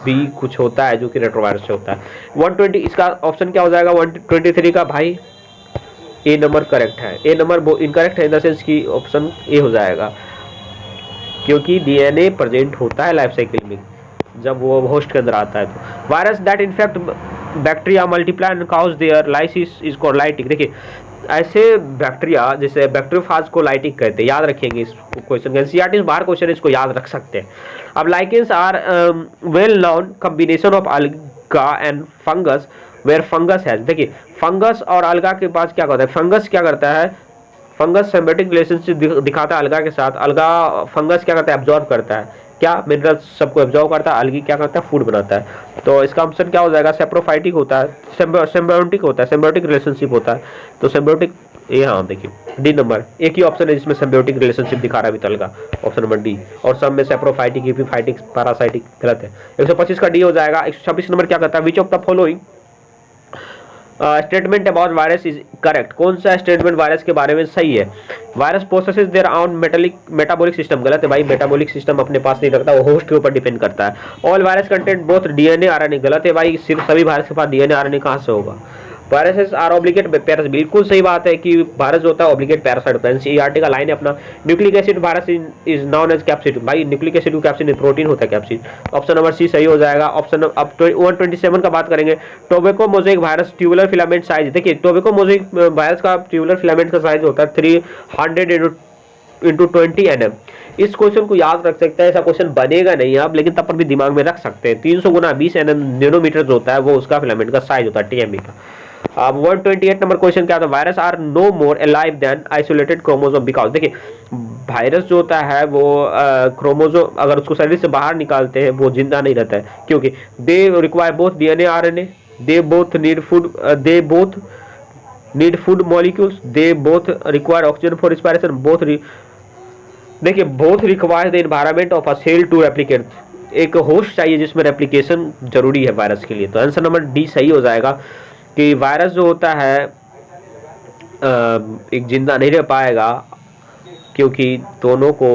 [SPEAKER 1] भी कुछ होता है जो कि रेट्रोवायरस से होता है। 120 इसका ऑप्शन क्या हो जाएगा, 123 का भाई ए नंबर करेक्ट है। ए नंबर इनकरेक्ट है इन द सेंस की ऑप्शन ए हो जाएगा क्योंकि DNA प्रेजेंट होता है लाइफ साइकिल में जब वो होस्ट के अंदर आता है। तो virus that infect bacteria multiply and cause their lysis is called lytic. देखिए ऐसे बैक्टीरिया जैसे बैक्टीरियोफाज को लाइटिक कहते हैं, याद रखेंगे इस क्वेश्चन। NCERT बाहर क्वेश्चन इसको याद रख सकते हैं। अब lichens are well known combination of alga and fungus where fungus है। देखिए फंगस और अलगा के पास क्या होता है, फंगस क्या करता है, फंगस सिम्बियोटिक रिलेशनशिप दिखाता है अलगा के साथ। अलगा फंगस क्या करता है, एब्जॉर्ब करता है, क्या मिनरल्स सबको एब्जॉर्ब करता है। अलगी क्या करता है, फूड बनाता है। तो इसका ऑप्शन क्या हो जाएगा, सेप्रोफाइटिक होता है, सिम्बियोटिक होता है, सिम्बियोटिक रिलेशनशिप होता है। तो सिम्बियोटिक ये, हाँ देखिए डी नंबर एक ही ऑप्शन है जिसमें सिम्बियोटिक रिलेशनशिप दिखा रहा है अभी अलगा, ऑप्शन नंबर डी। और सब में सेप्रोफाइटिक, एपीफाइटिक, पैरासाइटिक गलत है। 125 का डी हो जाएगा। 126 नंबर क्या कहता है, which of the following statement about virus is correct. कौन सा स्टेटमेंट वायरस के बारे में सही है, virus possesses their own metabolic system. गलत है भाई, मेटाबॉलिक सिस्टम अपने पास नहीं रखता, वो होस्ट के ऊपर डिपेंड करता है। All virus content both DNA RNA। गलत है भाई, सिर्फ सभी वायरस के पास DNA RNA कहाँ से होगा। Viruses are obligate parasite. बिल्कुल सही बात है कि वायरस होता है ऑब्लिगेट पैरासाइट होता है। NCERT का लाइन है अपना, nucleic acid virus is known as capsid. भाई न्यूक्लिक एसिड को कैप्सिड प्रोटीन होता है कैप्सिड। ऑप्शन नंबर सी सही हो जाएगा। ऑप्शन अब 127 का बात करेंगे, tobacco mosaic virus tubular filament size. देखिए टोबैको मोज़ेक वायरस का ट्यूबुलर फिलामेंट का साइज होता है 300 × 20 nm। इस क्वेश्चन को याद रख सकते हैं, ऐसा क्वेश्चन बनेगा नहीं आप, लेकिन तब पर भी दिमाग में रख सकते हैं। 300 × 20 नैनोमीटर जो होता है वो उसका फिलामेंट का साइज होता है TME का। अब 128 नंबर क्वेश्चन क्या था, virus are no more alive than isolated chromosome because. देखिए वायरस जो होता है वो क्रोमोसोम अगर उसको शरीर से बाहर निकालते हैं वो जिंदा नहीं रहता है, क्योंकि they require both DNA RNA, they both need food molecules, they both require oxygen for respiration, देखिए both require the environment of a cell to replicate. एक होस्ट चाहिए जिसमें रेप्लिकेशन जरूरी है वायरस के लिए। तो आंसर नंबर डी सही हो जाएगा कि वायरस जो होता है एक जिंदा नहीं रह पाएगा क्योंकि दोनों को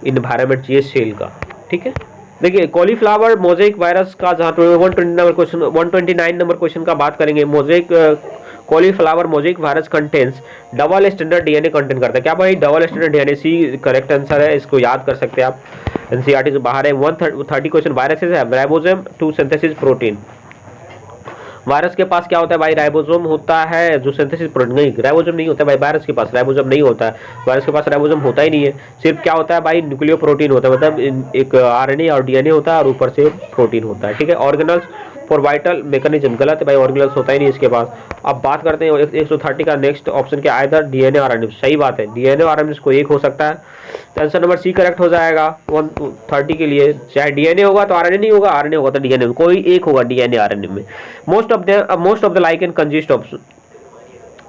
[SPEAKER 1] इन्वायरमेंट चाहिए सेल का। ठीक है, देखिए कॉलीफ्लावर मोज़ेक वायरस का जहाँ 129 नंबर क्वेश्चन का बात करेंगे, mosaic cauliflower mosaic virus contains double standard DNA content करता है। क्या भाई, double standard DNA, C correct answer है, इसको याद कर सकते हैं आप, NCERT से बाहर है। 130 क्वेश्चन, वायरसेस है ribosome to synthesis protein. Virus के पास क्या होता है भाई, राइबोसोम होता है जो सिंथेसिस प्रोटीन, नहीं राइबोसोम नहीं होता है भाई वायरस के पास, राइबोसोम नहीं होता है, वायरस के पास राइबोसोम होता ही नहीं है। सिर्फ क्या होता है भाई, न्यूक्लियो प्रोटीन होता है, मतलब एक आरएनए और डीएनए होता है और ऊपर से प्रोटीन होता है, ठीक है। ऑर्गेनल्स फॉर वाइटल मैकेनिज्म, गलत है भाई, ऑर्गेनल्स होता ही नहीं इसके पास। अब बात करते हैं 130 का नेक्स्ट ऑप्शन क्या, आइदर डीएनए और आरएनए, सही बात है, डीएनए और आरएनए को एक हो सकता है, तो आंसर नंबर सी करेक्ट हो जाएगा 130 के लिए। चाहे डीएनए होगा तो आरएनए नहीं होगा, आरएनए होगा तो डीएनए, कोई एक होगा डीएनए आरएनए में। Most of the lichen consist of,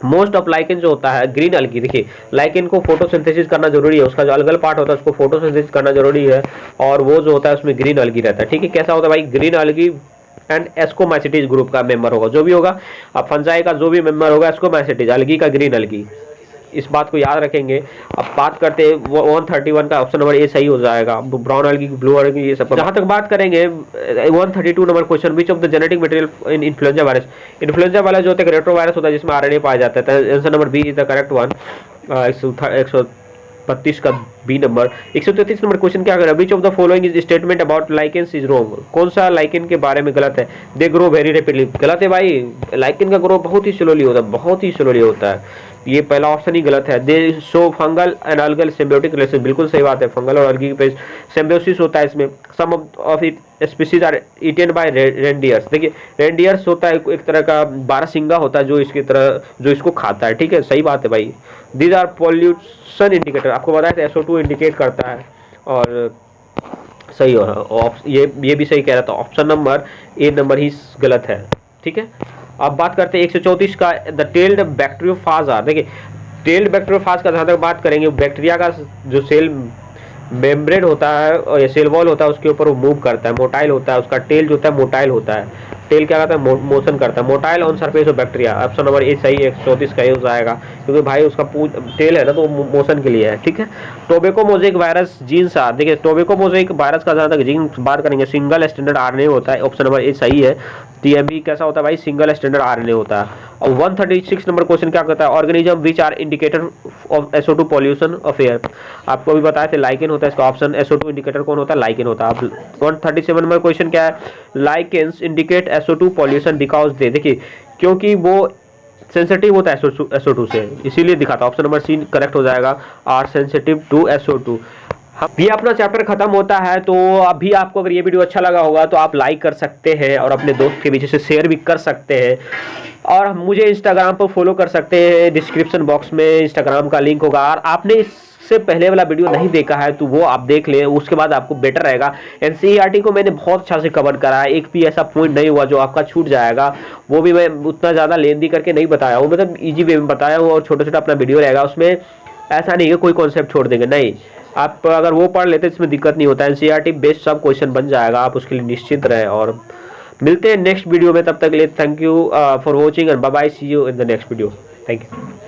[SPEAKER 1] most of lichen जो होता है ग्रीन अलगी, देखिए लाइकेन को फोटोसिंथेसिस करना जरूरी है, उसका जो अलगल पार्ट होता है उसको फोटोसिंथेसिस करना जरूरी है, और वो जो होता है उसमें ग्रीन अलगी रहता है, ठीक है। कैसा होता है भाई, ग्रीन अलगी एंड एस्कोमाइसिटीज ग्रुप का मेंबर होगा, जो भी होगा, अब फंजाई का जो भी मेंबर होगा एस्कोमाइसिटीज, अलगी का ग्रीन अलगी, इस बात को याद रखेंगे। अब बात करते हैं 131 का ऑप्शन नंबर ए सही हो जाएगा, ब्राउन अलगी, ब्लू अलगी, ये सब। जहाँ तक बात करेंगे 132 number question, which of the genetic material in influenza virus, influenza वाला जो होता है रेट्रो वायरस होता है जिसमें आरएनए पाया जाता है, answer number B is the correct one. 132 का बी नंबर। 133 नंबर क्वेश्चन क्या कर रहा है, which of the following is statement about lichens is wrong, कौन सा लाइकेन के बारे में गलत है, दे ग्रो वेरी रैपिडली, गलत है भाई, लाइकेन का ग्रो बहुत ही स्लोली होता है, बहुत ही स्लोली होता है, ये पहला ऑप्शन ही गलत है। दे show fungal and algal symbiotic relation, बिल्कुल सही बात है, फंगल और अलगी के सिम्बियोसिस होता है इसमें। Some of it species are eaten by reindeers, देखिए रेंडियर्स होता है एक तरह का बारहसिंगा होता है जो इसकी तरह, जो इसको खाता है, ठीक है, सही बात है भाई। दीज आर पॉल्यूशन इंडिकेटर, आपको बताया था SO2 इंडिकेट करता है, और सही हो, ये भी सही कह रहा था, ऑप्शन नंबर ए नंबर ही गलत है, ठीक है। अब बात करते हैं 134 का, द टेल्ड बैक्टीरियोफाज आर, देखिए टेल्ड बैक्टीरियोफाज का जहाँ तक बात करेंगे, बैक्टीरिया का जो सेल मेम्ब्रेन होता है और ये सेल वॉल होता है उसके ऊपर वो मूव करता है, मोटाइल होता है, उसका टेल जो होता है मोटाइल होता है, टेल क्या करता है, मोशन करता है, motile on surface of bacteria, option number ए सही है, 134 का यूज आएगा, क्योंकि भाई उसका टेल है ना तो मोशन के लिए है, ठीक है। Tobacco mosaic virus genes are, देखिए टोबैको मोज़ेक वायरस का जहाँ तक जीन बात करेंगे, सिंगल स्टैंडर्ड आरएनए होता है, ऑप्शन नंबर ए सही है। TME कैसा होता है भाई, सिंगल स्टैंडर्ड आरएनए होता है। और 136 नंबर क्वेश्चन क्या कहता है, organism which are indicator of SO2 pollution of air, आपको अभी बताया थे लाइकेन होता है, इसका ऑप्शन SO2 इंडिकेटर कौन होता है, लाइकेन होता है। 137 नंबर क्वेश्चन क्या है, lichens indicate SO2 pollution because they, देखिए क्योंकि वो सेंसिटिव होता है SO2 से, इसीलिए दिखाता है, ऑप्शन नंबर सी करेक्ट हो जाएगा, आर सेंसिटिव टू SO2। ये अपना चैप्टर खत्म होता है, तो अभी आपको अगर ये वीडियो अच्छा लगा होगा तो आप लाइक कर सकते हैं और अपने दोस्त के बीच से शेयर भी कर सकते हैं, और मुझे इंस्टाग्राम पर फॉलो कर सकते हैं, डिस्क्रिप्शन बॉक्स में इंस्टाग्राम का लिंक होगा, और आपने इससे पहले वाला वीडियो नहीं देखा है तो वो आप देख लें, उसके बाद आपको बेटर रहेगा। NCERT को मैंने बहुत अच्छा से कवर करा है, एक भी ऐसा पॉइंट नहीं हुआ जो आपका छूट जाएगा, वो भी मैं उतना ज़्यादा लेंदी करके नहीं बताया हूँ, मतलब ईजी वे में बताया हूँ, और छोटा छोटा अपना वीडियो रहेगा, उसमें ऐसा नहीं है कोई कॉन्सेप्ट छोड़ देंगे, नहीं, आप अगर वो पढ़ लेते इसमें दिक्कत नहीं होता है, NCERT बेस्ड सब क्वेश्चन बन जाएगा, आप उसके लिए निश्चित रहे। और मिलते हैं नेक्स्ट वीडियो में, तब तक के लिए thank you for watching and bye bye, see you in the next video, thank you.